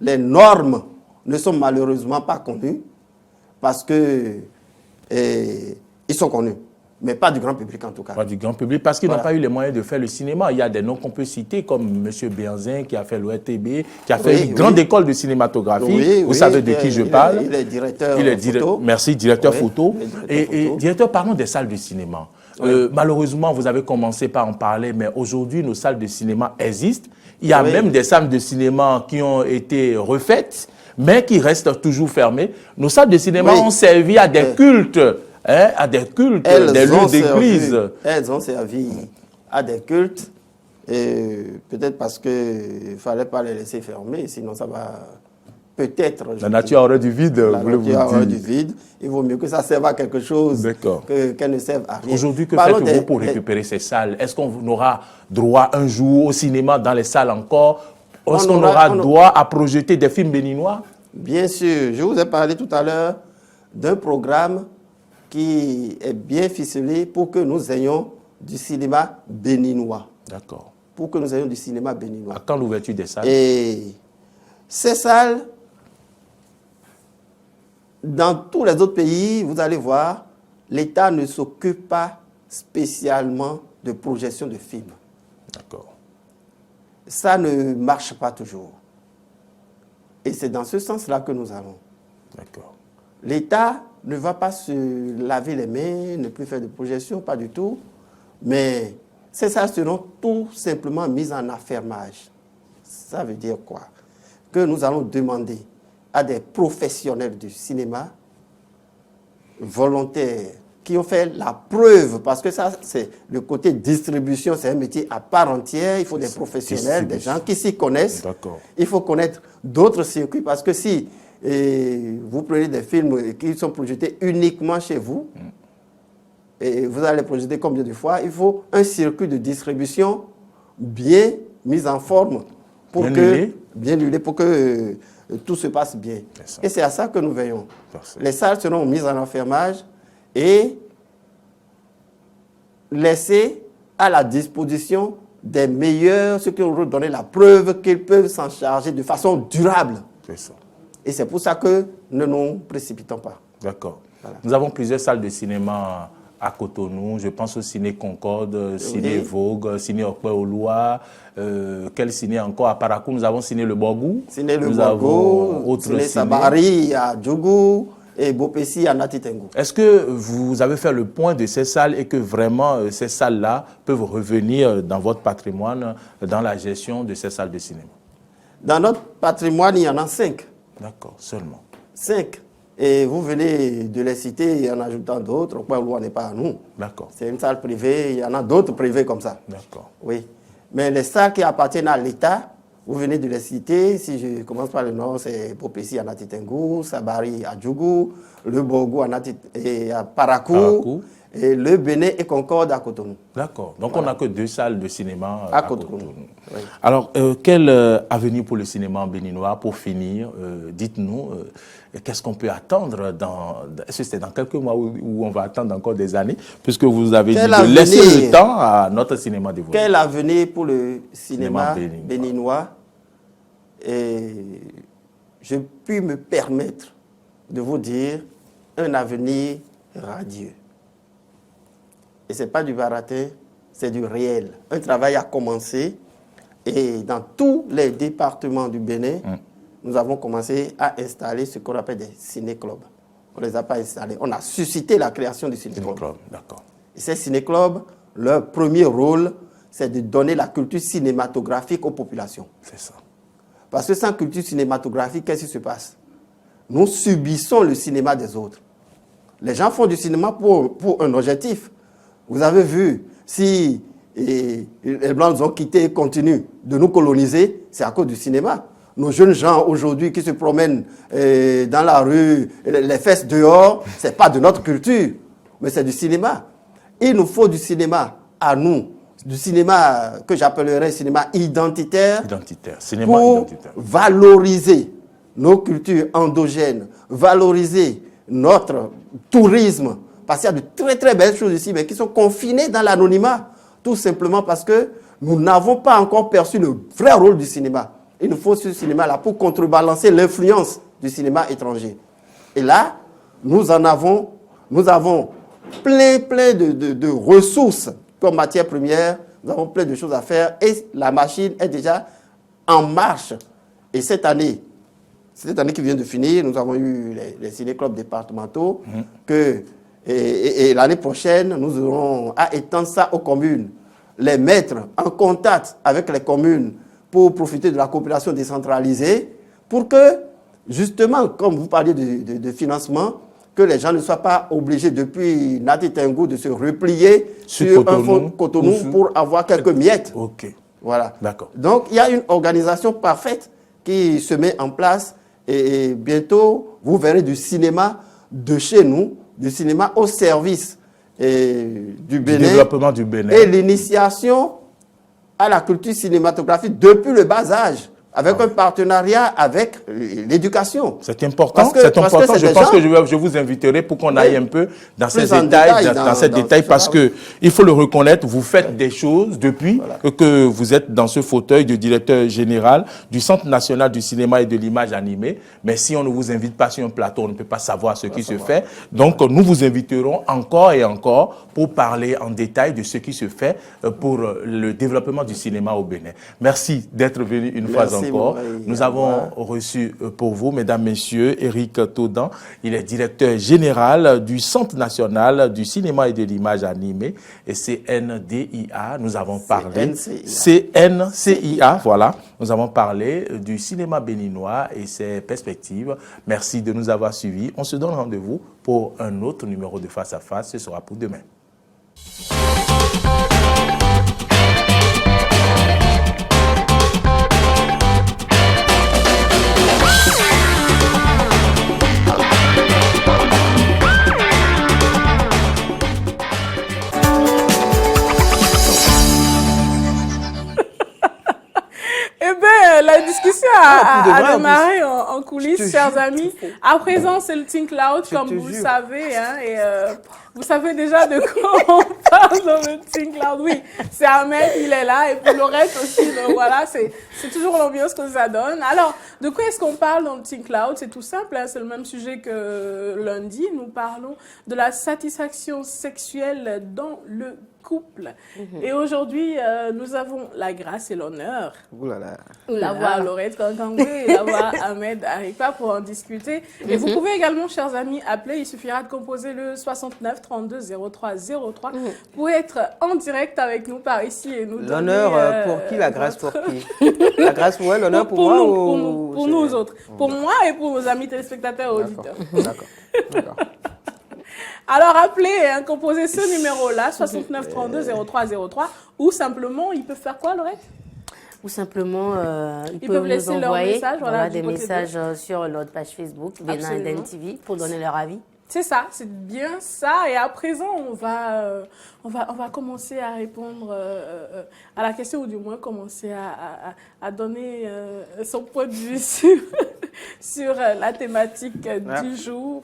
les normes ne sont malheureusement pas connus parce que ils sont connus, mais pas du grand public en tout cas. Pas du grand public parce qu'ils n'ont pas eu les moyens de faire le cinéma. Il y a des noms qu'on peut citer comme M. Béanzin qui a fait l'ORTB, qui a fait une grande école de cinématographie. Vous savez de qui je parle. Il est directeur photo. Merci, directeur photo. Et directeur, parlons des salles de cinéma. Malheureusement, vous avez commencé par en parler, mais aujourd'hui, nos salles de cinéma existent. Il y a même des salles de cinéma qui ont été refaites, mais qui restent toujours fermées. Nos salles de cinéma ont servi à des cultes, à des cultes, des lieux d'église. Elles ont servi à des cultes, et peut-être parce qu'il ne fallait pas les laisser fermer, sinon ça va... Peut-être. La nature aurait du vide, voulez-vous dire. La nature aurait du vide. Il vaut mieux que ça serve à quelque chose qu'elle ne serve à rien. Aujourd'hui, que faites-vous pour récupérer ces salles? Est-ce qu'on aura droit un jour au cinéma dans les salles encore? Est-ce qu'on aura droit à projeter des films béninois? Bien sûr. Je vous ai parlé tout à l'heure d'un programme qui est bien ficelé pour que nous ayons du cinéma béninois. D'accord. Pour que nous ayons du cinéma béninois. À quand l'ouverture des salles? Et ces salles... Dans tous les autres pays, vous allez voir, l'État ne s'occupe pas spécialement de projection de films. D'accord. Ça ne marche pas toujours. Et c'est dans ce sens-là que nous allons. D'accord. L'État ne va pas se laver les mains, ne plus faire de projection, pas du tout. Mais ces salles seront tout simplement mises en affermage. Ça veut dire quoi? Que nous allons demander à des professionnels du cinéma, volontaires, qui ont fait la preuve, parce que ça, c'est le côté distribution, c'est un métier à part entière, il faut des professionnels, des gens qui s'y connaissent. Il faut connaître d'autres circuits, parce que si vous prenez des films qui sont projetés uniquement chez vous, et vous allez les projeter combien de fois, il faut un circuit de distribution bien mis en forme, pour bien huilé, pour que tout se passe bien. Et c'est à ça que nous veillons. Les salles seront mises en enfermage et laissées à la disposition des meilleurs, ceux qui auront donné la preuve qu'ils peuvent s'en charger de façon durable. Et c'est pour ça que nous ne nous précipitons pas. D'accord. Voilà. Nous avons plusieurs salles de cinéma à Cotonou. Je pense au Ciné Concorde, Ciné Vogue, Ciné Okpe-Oloa. Quel ciné encore? À Parakou, nous avons Ciné Le Borgou. Ciné Le Borgou, Ciné Sabari à Djougou et Bopessi à Natitengu. Est-ce que vous avez fait le point de ces salles et que vraiment ces salles-là peuvent revenir dans votre patrimoine, dans la gestion de ces salles de cinéma? Dans notre patrimoine, il y en a 5. D'accord, seulement. 5. Et vous venez de les citer en ajoutant d'autres. Okpe-Oloa n'est pas à nous. D'accord. C'est une salle privée. Il y en a d'autres privées comme ça. D'accord. Oui. Mais les salles qui appartiennent à l'État, vous venez de les citer. Si je commence par le nom, c'est Bopessi à Natitengu, Sabari à Djougou, Le Borgou à Parakou, et Le Bénin et Concorde à Cotonou. D'accord. Donc on n'a que 2 salles de cinéma à Cotonou. Oui. Alors, quel avenir pour le cinéma béninois? Pour finir, dites-nous, qu'est-ce qu'on peut attendre est-ce que c'est dans quelques mois ou on va attendre encore des années? Puisque vous avez dit de laisser le temps à notre cinéma d'évoluer. Quel avenir pour le cinéma béninois? Et je puis me permettre de vous dire un avenir radieux. Et ce n'est pas du baratin, c'est du réel. Un travail a commencé et dans tous les départements du Bénin, nous avons commencé à installer ce qu'on appelle des ciné-clubs. On ne les a pas installés. On a suscité la création du ciné-club. D'accord. Et ces ciné-clubs, leur premier rôle, c'est de donner la culture cinématographique aux populations. C'est ça. Parce que sans culture cinématographique, qu'est-ce qui se passe? Nous subissons le cinéma des autres. Les gens font du cinéma pour un objectif. Vous avez vu, si les Blancs nous ont quittés et continuent de nous coloniser, c'est à cause du cinéma. Nos jeunes gens aujourd'hui qui se promènent dans la rue, les fesses dehors, ce n'est pas de notre culture, mais c'est du cinéma. Il nous faut du cinéma à nous, du cinéma que j'appellerais cinéma identitaire, pour valoriser nos cultures endogènes, valoriser notre tourisme, parce qu'il y a de très très belles choses ici, mais qui sont confinées dans l'anonymat, tout simplement parce que nous n'avons pas encore perçu le vrai rôle du cinéma. Il nous faut ce cinéma-là pour contrebalancer l'influence du cinéma étranger. Et là, nous avons plein de ressources comme matière première, nous avons plein de choses à faire et la machine est déjà en marche. Et cette année qui vient de finir, nous avons eu les ciné-clubs départementaux et l'année prochaine, nous aurons à étendre ça aux communes, les mettre en contact avec les communes pour profiter de la coopération décentralisée, pour que, justement, comme vous parliez de financement, que les gens ne soient pas obligés depuis Nati Tengu de se replier sur un fonds Cotonou pour avoir quelques miettes. Ok. Voilà. D'accord. Donc, il y a une organisation parfaite qui se met en place et bientôt, vous verrez du cinéma de chez nous, du cinéma au service du Bénin. Du développement du Bénin. Et l'initiation à la culture cinématographique depuis le bas âge, avec un partenariat avec l'éducation. C'est important. Je pense que je vous inviterai pour qu'on aille un peu dans ces détails, parce que il faut le reconnaître, vous faites des choses depuis que vous êtes dans ce fauteuil de directeur général du Centre national du cinéma et de l'image animée. Mais si on ne vous invite pas sur un plateau, on ne peut pas savoir ce qui se fait. Donc, nous vous inviterons encore et encore pour parler en détail de ce qui se fait pour le développement du cinéma au Bénin. Merci d'être venu une fois encore. Nous avons reçu pour vous, mesdames, messieurs, Éric Taudan. Il est directeur général du Centre national du cinéma et de l'image animée, et CNDIA. Nous avons parlé CNCIA, voilà. Nous avons parlé du cinéma béninois et ses perspectives. Merci de nous avoir suivis. On se donne rendez-vous pour un autre numéro de Face à Face. Ce sera pour demain. La discussion a démarré en coulisses, chers amis. À présent, c'est le Think Loud, comme vous le savez. Hein, et vous savez déjà de quoi on parle dans le Think Loud. Oui, c'est Ahmed, il est là. Et puis le reste aussi, donc voilà, c'est toujours l'ambiance que ça donne. Alors, de quoi est-ce qu'on parle dans le Think Loud? C'est tout simple, hein, c'est le même sujet que lundi. Nous parlons de la satisfaction sexuelle dans le couple. Et aujourd'hui, nous avons la grâce et l'honneur d'avoir Laurette Kankangwe et d'avoir Ahmed Aripa pour en discuter. Et vous pouvez également, chers amis, appeler. Il suffira de composer le 69 32 03 03 pour être en direct avec nous par ici et nous donner... L'honneur pour qui? La grâce pour qui? La grâce pour elle, l'honneur pour moi nous, pour nous autres. Pour moi et pour nos amis téléspectateurs et auditeurs. D'accord. Alors, appelez, hein, composez ce numéro-là, 69 32 03 03, ou simplement, ils peuvent faire quoi, Laurette? Ou simplement, ils peuvent laisser leur message, des messages sur notre page Facebook, Bénin Den TV, pour donner leur avis. C'est ça, c'est bien ça. Et à présent, on va commencer à répondre à la question, ou du moins commencer à donner son point de vue sur la thématique du jour.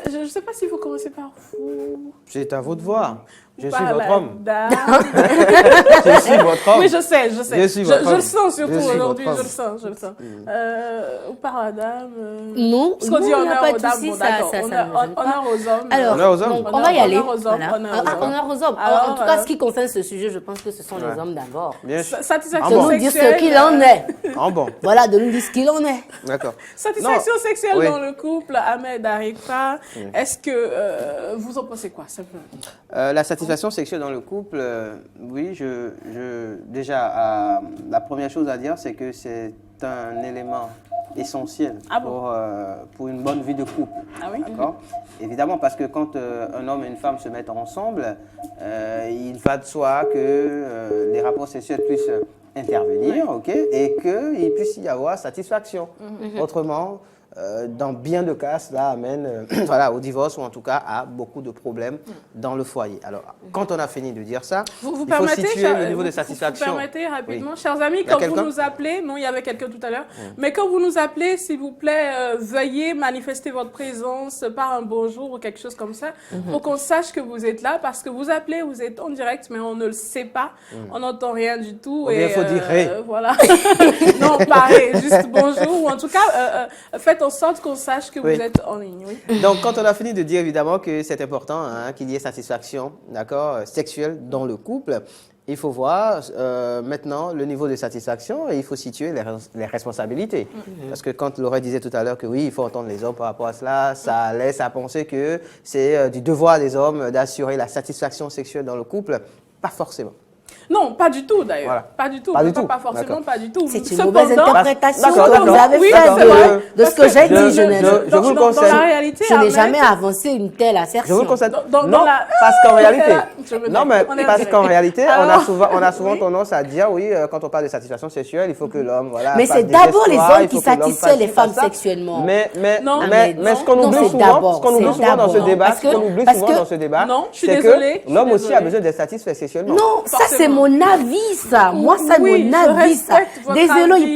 Je ne sais pas s'il faut commencer par vous. C'est à vous de voir. Je suis votre homme. Je suis votre homme. Oui, je sais. Je le sens surtout aujourd'hui, je le sens. Ou par la dame. Non, parce qu'on dit honneur aux dames, bon, d'accord. Honneur aux hommes. Alors, donc, on va y aller. Honneur aux hommes. Alors, en tout cas, ce qui concerne ce sujet, je pense que ce sont les hommes d'abord. Satisfaction sexuelle. De nous dire ce qu'il en est. Bon. Voilà, de nous dire ce qu'il en est. D'accord. Satisfaction sexuelle dans le couple, Ahmed Arikra. Est-ce que vous en pensez quoi, simplement? La satisfaction sexuelle dans le couple, oui, déjà, la première chose à dire, c'est que c'est un élément essentiel pour une bonne vie de couple. Ah oui? D'accord? Évidemment, parce que quand un homme et une femme se mettent ensemble, il va de soi que les rapports sexuels puissent intervenir, ok, et qu'il puisse y avoir satisfaction. Autrement, dans bien de cas, cela amène voilà, au divorce ou en tout cas à beaucoup de problèmes dans le foyer. Alors, quand on a fini de dire ça, il faut situer le niveau de satisfaction. Vous permettez rapidement, chers amis, quand vous nous appelez, non, il y avait quelqu'un tout à l'heure, mais quand vous nous appelez, s'il vous plaît, veuillez manifester votre présence par un bonjour ou quelque chose comme ça, pour qu'on sache que vous êtes là, parce que vous appelez, vous êtes en direct, mais on ne le sait pas, on n'entend rien du tout. Il faut dire ré. Voilà. Non, pareil, juste bonjour, ou en tout cas, faites en sorte qu'on sache que vous êtes en ligne. Oui. Donc, quand on a fini de dire évidemment que c'est important qu'il y ait satisfaction, d'accord, sexuelle dans le couple, il faut voir maintenant le niveau de satisfaction et il faut situer les responsabilités. Parce que quand Laura disait tout à l'heure que oui, il faut entendre les hommes par rapport à cela, ça laisse à penser que c'est du devoir des hommes d'assurer la satisfaction sexuelle dans le couple. Pas forcément. Non, pas du tout d'ailleurs. Voilà. Pas du tout. Pas forcément, pas du tout. C'est une mauvaise interprétation que vous avez faite de ce que j'ai dit. Je vous le conseille. Dans la réalité, je n'ai jamais avancé une telle assertion. Je vous le conseille. Non, parce qu'en réalité, parce qu'en réalité, on a souvent tendance à dire oui, quand on parle de satisfaction sexuelle, il faut que l'homme, voilà. Mais c'est d'abord les hommes qui satisfont les femmes sexuellement. Mais ce qu'on oublie souvent dans ce débat, c'est que l'homme aussi a besoin d'être satisfait sexuellement. Non, ça c'est mon avis, ça. Moi, c'est mon avis, ça. Désolé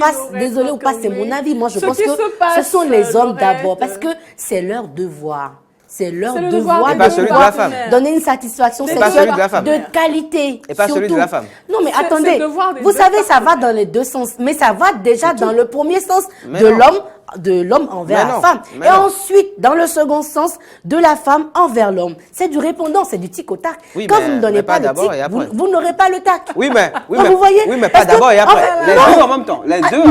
ou pas, c'est mon avis. Moi, je pense que ce sont les hommes d'abord, parce que c'est leur devoir. C'est leur devoir de donner une satisfaction sexuelle de qualité. Et pas celui de la femme. Non, mais attendez, vous savez, ça va dans les deux sens. Mais ça va déjà dans le premier sens de l'homme envers la femme. Et ensuite, dans le second sens, de la femme envers l'homme. C'est du répondant, c'est du tic au tac. Quand vous ne donnez pas le tic, vous n'aurez pas le tac. Oui, mais pas d'abord et après. Les deux en même temps. Les deux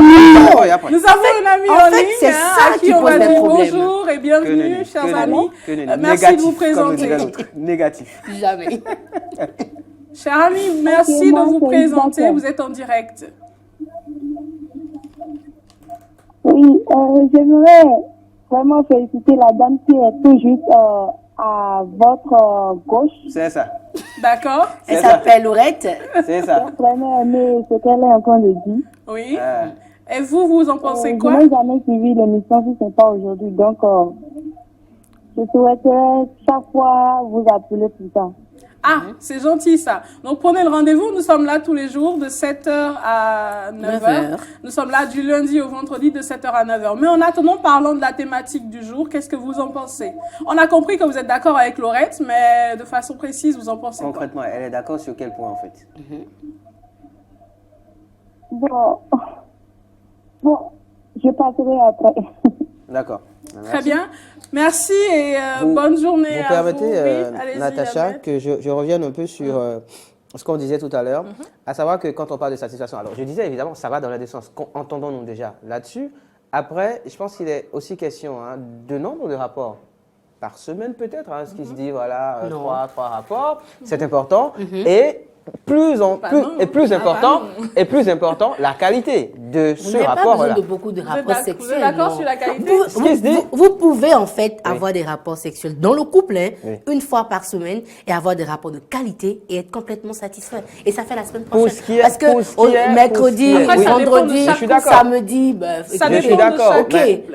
d'abord et après. Nous avons une amie en ligne. C'est ça qui pose des problèmes. Bonjour et bienvenue, chers amis. Merci de vous présenter. Négatif. Jamais. Cher ami, merci de vous présenter. Vous êtes en direct. Oui, j'aimerais vraiment féliciter la dame qui est tout juste à votre gauche. C'est ça. D'accord. Elle s'appelle Laurette. C'est ça. J'ai vraiment aimé ce qu'elle est en train de dire. Oui. Et vous en pensez quoi? Je n'ai jamais suivi l'émission si ce n'est pas aujourd'hui. Donc, je souhaiterais chaque fois vous appeler plus tard. Ah, c'est gentil ça. Donc prenez le rendez-vous. Nous sommes là tous les jours de 7h à 9h. Nous sommes là du lundi au vendredi de 7h à 9h. Mais en attendant, parlons de la thématique du jour. Qu'est-ce que vous en pensez? On a compris que vous êtes d'accord avec Laurette, mais de façon précise, vous en pensez quoi? Concrètement, elle est d'accord sur quel point en fait? Bon, je passerai après. D'accord. Très bien. Merci et bonne journée à vous. Vous permettez, Natacha, que je revienne un peu sur ce qu'on disait tout à l'heure, à savoir que quand on parle de satisfaction, alors je disais évidemment, ça va dans les deux sens. Entendons-nous déjà là-dessus. Après, je pense qu'il est aussi question de nombre de rapports par semaine peut-être, ce qui se dit, voilà, 3 rapports, c'est important. Et plus important, la qualité de ce rapport-là. Vous n'avez pas besoin de beaucoup de rapports sexuels. Vous êtes d'accord sur la qualité? Vous pouvez en fait avoir des rapports sexuels dans le couple, une fois par semaine, et avoir des rapports de qualité et être complètement satisfait. Et ça fait la semaine prochaine. Parce que mercredi, vendredi, samedi, je suis d'accord.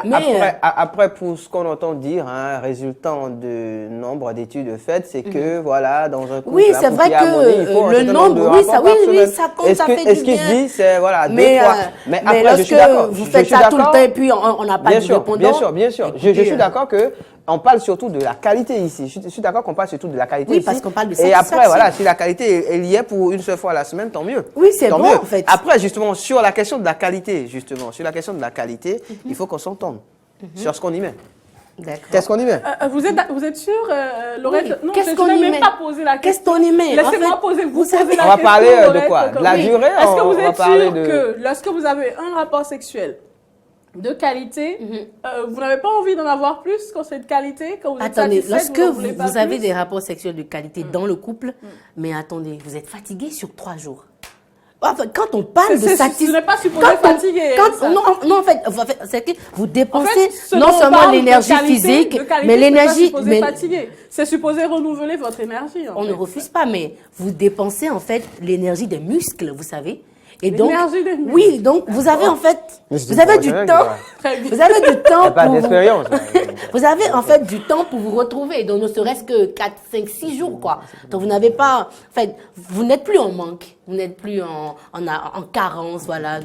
Mais après, pour ce qu'on entend dire, résultant de nombre d'études faites, c'est que voilà, dans un couple, oui, c'est vrai que le nombre de rapports par semaine. Ça compte, ça fait du bien. Et ce qui se dit, c'est voilà, 2, 3. Mais après, je suis d'accord. Vous faites ça tout le temps et puis on n'a pas de répondant. Bien sûr. Je suis d'accord que on parle surtout de la qualité ici. Je suis d'accord qu'on parle surtout de la qualité ici. Parce qu'on parle de satisfaction. Et après, voilà, si la qualité elle y est pour une seule fois à la semaine, tant mieux. Oui, c'est bon, en fait. Après, justement, sur la question de la qualité, il faut qu'on s'entende sur ce qu'on y met. Qu'est-ce qu'on y met? Vous êtes sûr, Laurette? Oui. Non, je ne vais même pas poser la question. Qu'est-ce qu'on y met? Laissez-moi poser la question. On va parler de quoi? De la durée? Est-ce que vous êtes sûr que lorsque vous avez un rapport sexuel de qualité, vous n'avez pas envie d'en avoir plus quand c'est de qualité, quand vous êtes satisfaite, lorsque vous avez plus? des rapports sexuels de qualité dans le couple, mais attendez, vous êtes fatigué sur 3 jours. Enfin, quand on parle de satisfaction, ce n'est pas supposé fatiguer. Non, en fait, c'est que vous dépensez non seulement l'énergie physique, mais l'énergie. C'est supposé renouveler votre énergie. On ne refuse pas, mais vous dépensez en fait l'énergie des muscles, vous savez. Et donc, oui, donc vous avez en fait, vous avez du temps. Vous avez du temps vous avez en fait du temps pour vous retrouver. Donc ne serait-ce que 4, 5, 6 jours quoi. Donc vous n'avez pas, en fait, vous n'êtes plus en manque. Vous n'êtes plus en carence, voilà,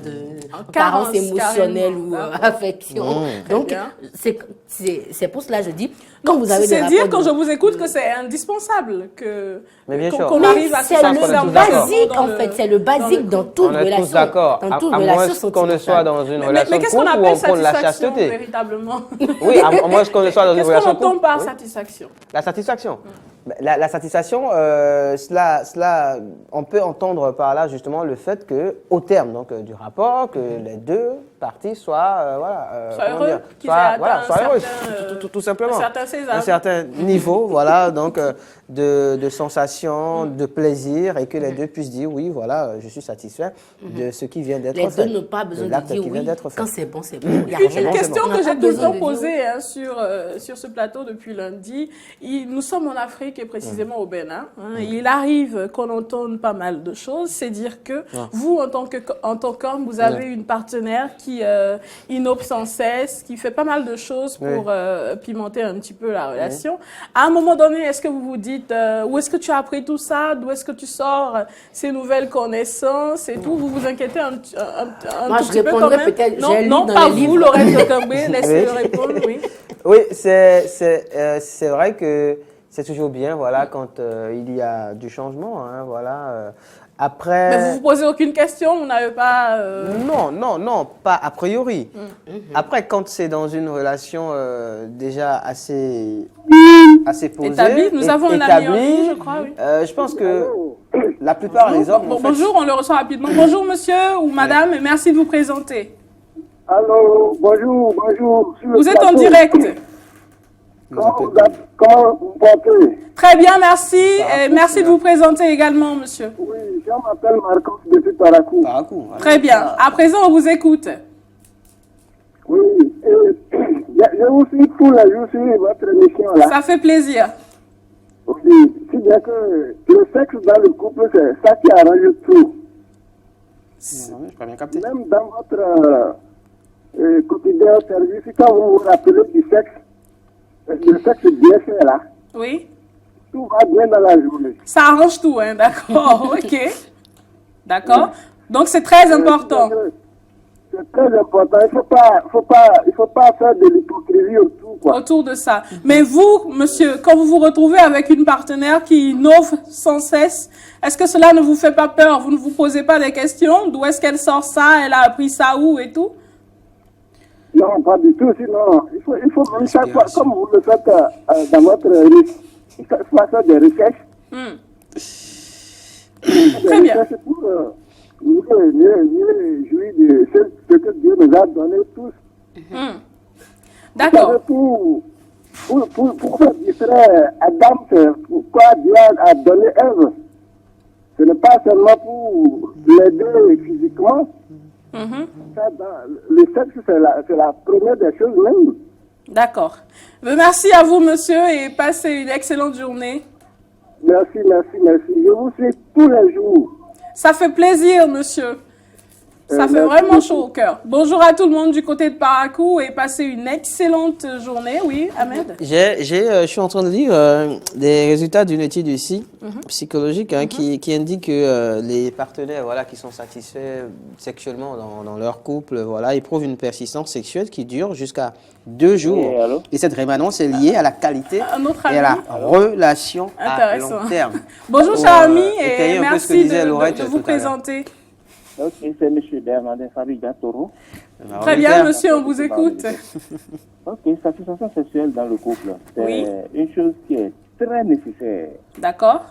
en carence émotionnelle ou affection. Donc c'est pour cela que je dis, quand vous avez des rapports. C'est dire quand je vous écoute que c'est indispensable qu'on arrive à c'est le basique en fait, c'est le basique dans toute relation. On est tous d'accord, à moins qu'on ne soit dans une relation de couple où on prend la chasteté. Véritablement. Oui, à moins qu'on ne soit dans une relation de couple. Qu'est-ce qu'on entend par satisfaction? La satisfaction. La satisfaction, cela, on peut entendre par là justement le fait que, au terme donc du rapport, que les deux parties soient heureux, soient heureuses, tout simplement. Un certain niveau, voilà, donc de sensation, de plaisir, et que les deux puissent dire oui, voilà, je suis satisfait de ce qui vient d'être fait. Les deux n'ont pas besoin de dire oui. Quand c'est bon, c'est bon. Une question que j'ai tout le temps posée sur ce plateau depuis lundi. Nous sommes en Afrique et précisément au Bénin. Il arrive qu'on entende pas mal de choses. C'est dire que vous, en tant qu'homme, vous avez une partenaire qui innove sans cesse, qui fait pas mal de choses pour pimenter un petit peu la relation. À un moment donné, est-ce que vous vous dites où est-ce que tu as appris tout ça? D'où est-ce que tu sors ces nouvelles connaissances et tout? Vous vous inquiétez un tout petit peu quand même? Non, pas vous, Laurette Kambé, laissez-le répondre, oui. Oui, c'est vrai que c'est toujours bien, voilà, quand il y a du changement, voilà. Après... Mais vous vous posez aucune question, vous n'avez pas... Non, pas a priori. Après, quand c'est dans une relation déjà assez posée, établie, nous avons un ami en ligne, je crois, oui. Je pense que la plupart des hommes... Bonjour, on le reçoit rapidement. Bonjour monsieur ou madame, et merci de vous présenter. Allô, bonjour. Vous êtes en direct. Comment vous portez? Très bien, merci. Et merci de vous présenter également, monsieur. Oui, je m'appelle Marcos depuis Parakou. Très bien. À présent, on vous écoute. Oui, je vous suis tous les jours sur votre émission là. Ça fait plaisir. Oui, c'est bien que le sexe dans le couple, c'est ça qui arrange tout. Même dans votre quotidien au service, quand vous vous rappelez du sexe, le sexe bien fait là. Oui. Tout va bien dans la journée. Ça arrange tout, hein, d'accord. Ok. D'accord. Donc c'est très important. C'est très important. Il faut pas faire de l'hypocrisie autour, quoi. Autour de ça. Mais vous, monsieur, quand vous vous retrouvez avec une partenaire qui innove sans cesse, est-ce que cela ne vous fait pas peur? Vous ne vous posez pas des questions? D'où est-ce qu'elle sort ça? Elle a appris ça où et tout? Non, pas du tout. Sinon, il faut même chaque fois, comme vous le faites dans votre liste, il faut faire des recherches. Très bien. Pour mieux jouir de ce que Dieu nous a donné tous. D'accord. Pour faire distraire Adam, pourquoi Dieu a donné Ève. Ce n'est pas seulement pour l'aider physiquement. Le sexe, c'est la première des choses même. D'accord. Merci à vous, monsieur, et passez une excellente journée. Merci. Je vous suis tous les jours. Ça fait plaisir, monsieur. Ça fait vraiment chaud au cœur. Bonjour à tout le monde du côté de Parakou et passez une excellente journée. Oui, Ahmed? Je suis en train de lire des résultats d'une étude ici, psychologique, qui indique que les partenaires qui sont satisfaits sexuellement dans leur couple, éprouvent une persistance sexuelle qui dure jusqu'à 2 jours. Et cette rémanence est liée à la qualité et à la relation à long terme. Bonjour, cher ami, et merci de vous présenter. Ok, c'est M. Bernardin Fabriga Toro. Très bien, monsieur, on vous écoute. Ok, satisfaction sexuelle dans le couple, c'est une chose qui est très nécessaire. D'accord.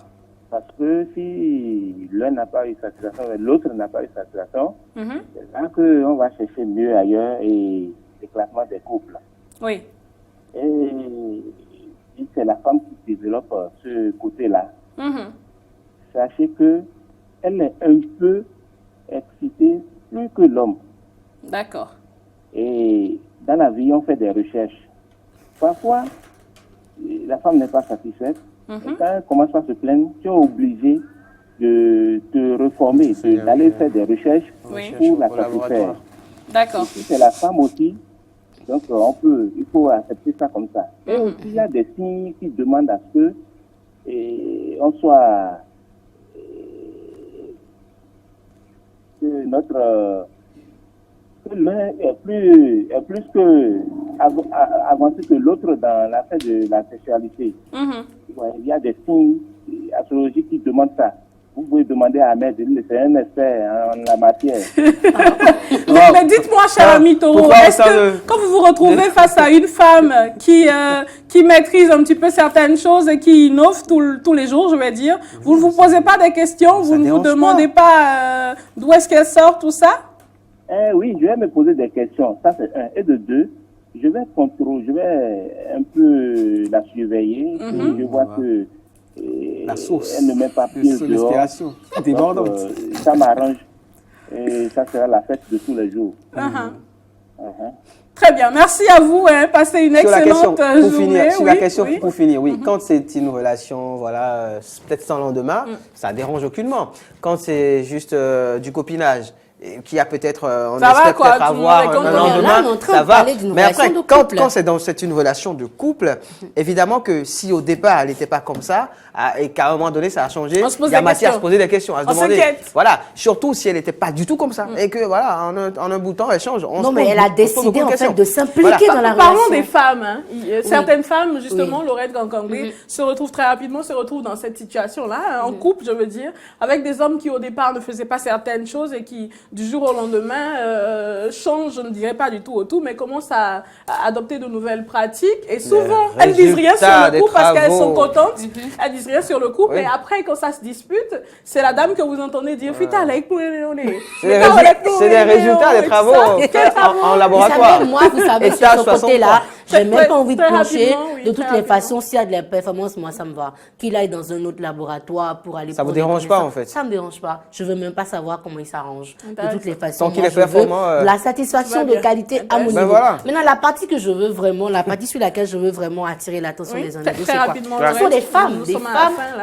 Parce que si l'un n'a pas eu satisfaction et l'autre n'a pas eu satisfaction, c'est là qu'on va chercher mieux ailleurs et l'éclatement des couples. Oui. Et c'est la femme qui développe ce côté-là. Sachez qu'elle est un peu excitée plus que l'homme. D'accord. Et dans la vie, on fait des recherches. Parfois, la femme n'est pas satisfaite. Et quand elle commence à se plaindre, tu es obligé de te reformer, d'aller faire des recherches pour la satisfaire. D'accord. Si c'est la femme aussi, donc il faut accepter ça comme ça. Et aussi, il y a des signes qui demandent à ce que on soit que l'un est plus que avancé que l'autre dans l'affaire de la sexualité. Il y a des signes astrologiques qui demandent ça. Vous pouvez demander à Ahmed, c'est un expert en la matière. Mais dites-moi, cher ami Toro, est-ce que quand vous vous retrouvez face à une femme qui maîtrise un petit peu certaines choses et qui innove tous les jours, je vais dire, vous ne vous posez pas des questions, vous ne vous demandez pas d'où est-ce qu'elle sort, tout ça? Oui, je vais me poser des questions. Ça, c'est un. Et de deux, je vais un peu la surveiller. Je vois que la source. Elle ne met pas pied dehors. Ça m'arrange. Et ça sera la fête de tous les jours. Très bien, merci à vous. Passez une excellente journée. Sur la question, pour finir, quand c'est une relation, peut-être sans lendemain, ça dérange aucunement. Quand c'est juste du copinage, qui a peut-être, on espère peut-être avoir un lendemain, ça va. Mais après, quand c'est une relation de couple, évidemment que si au départ elle n'était pas comme ça, et qu'à un moment donné ça a changé, il y a matière à se poser des questions, à se demander. Voilà, surtout si elle n'était pas du tout comme ça, et que en un bout de temps elle change. Non, mais elle a décidé en fait de s'impliquer dans la relation. Parlons des femmes. Certaines femmes, justement, Laurette Gankanglé, se retrouvent très rapidement, dans cette situation-là, en couple, je veux dire, avec des hommes qui au départ ne faisaient pas certaines choses et qui du jour au lendemain changent, je ne dirais pas du tout au tout, mais commencent à adopter de nouvelles pratiques. Et souvent, elles disent rien sur le couple parce qu'elles sont contentes. Elles disent rien sur le couple. Et après, quand ça se dispute, c'est la dame que vous entendez dire « C'est des résultats des travaux en laboratoire. Moi, vous savez, sur ce côté-là, j'ai même pas envie de plancher. De toutes les façons, s'il y a de la performance, moi, ça me va. Qu'il aille dans un autre laboratoire pour aller... Ça vous dérange pas, en fait? Ça me dérange pas. Je veux même pas savoir comment il s'arrange. De toutes les façons, tant qu'il est performant, la satisfaction de qualité à mon niveau. Maintenant, la partie que je veux vraiment, la partie sur laquelle je veux vraiment attirer l'attention des uns et des autres, c'est quoi? Ce sont des femmes.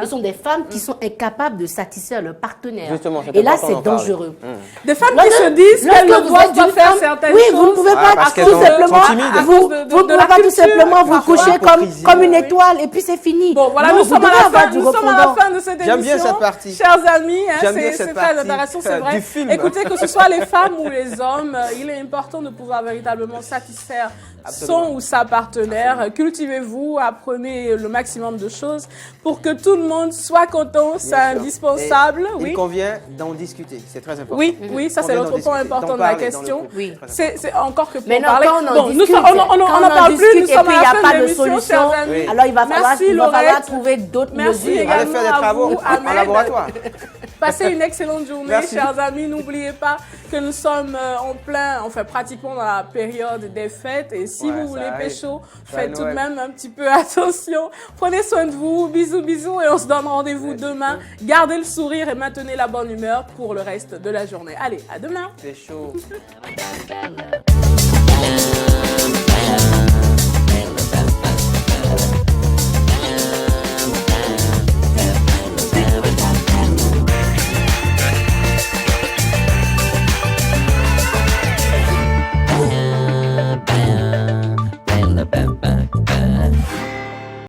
Ce sont des femmes qui sont incapables de satisfaire leur partenaire. Et là, c'est dangereux. Des femmes qui se disent qu'elles ne doivent pas faire certaines choses. Oui, vous ne pouvez pas tout simplement vous coucher comme une étoile et puis c'est fini. Bon, voilà, nous sommes à la fin de cette émission. J'aime bien cette partie. Chers amis, c'est très intéressant, c'est vrai. Écoutez, que ce soit les femmes ou les hommes, il est important de pouvoir véritablement satisfaire son ou sa partenaire. Cultivez-vous, apprenez le maximum de choses pour que tout le monde soit content. C'est indispensable. Il convient d'en discuter, c'est très important. Oui, ça c'est l'autre point important de la question. C'est encore que pour mais non, parler. Bon, on n'en parle plus, nous sommes à la fin de l'émission, chers amis. Alors il va falloir trouver d'autres mesures. Merci également faire des travaux en laboratoire. Passez une excellente journée, chers amis. N'oubliez pas que nous sommes pratiquement dans la période des fêtes. Et si vous voulez pécho, faites tout de même un petit peu attention. Prenez soin de vous. Bisous, bisous. Et on se donne rendez-vous demain. Gardez le sourire et maintenez la bonne humeur pour le reste de la journée. Allez, à demain. C'est chaud.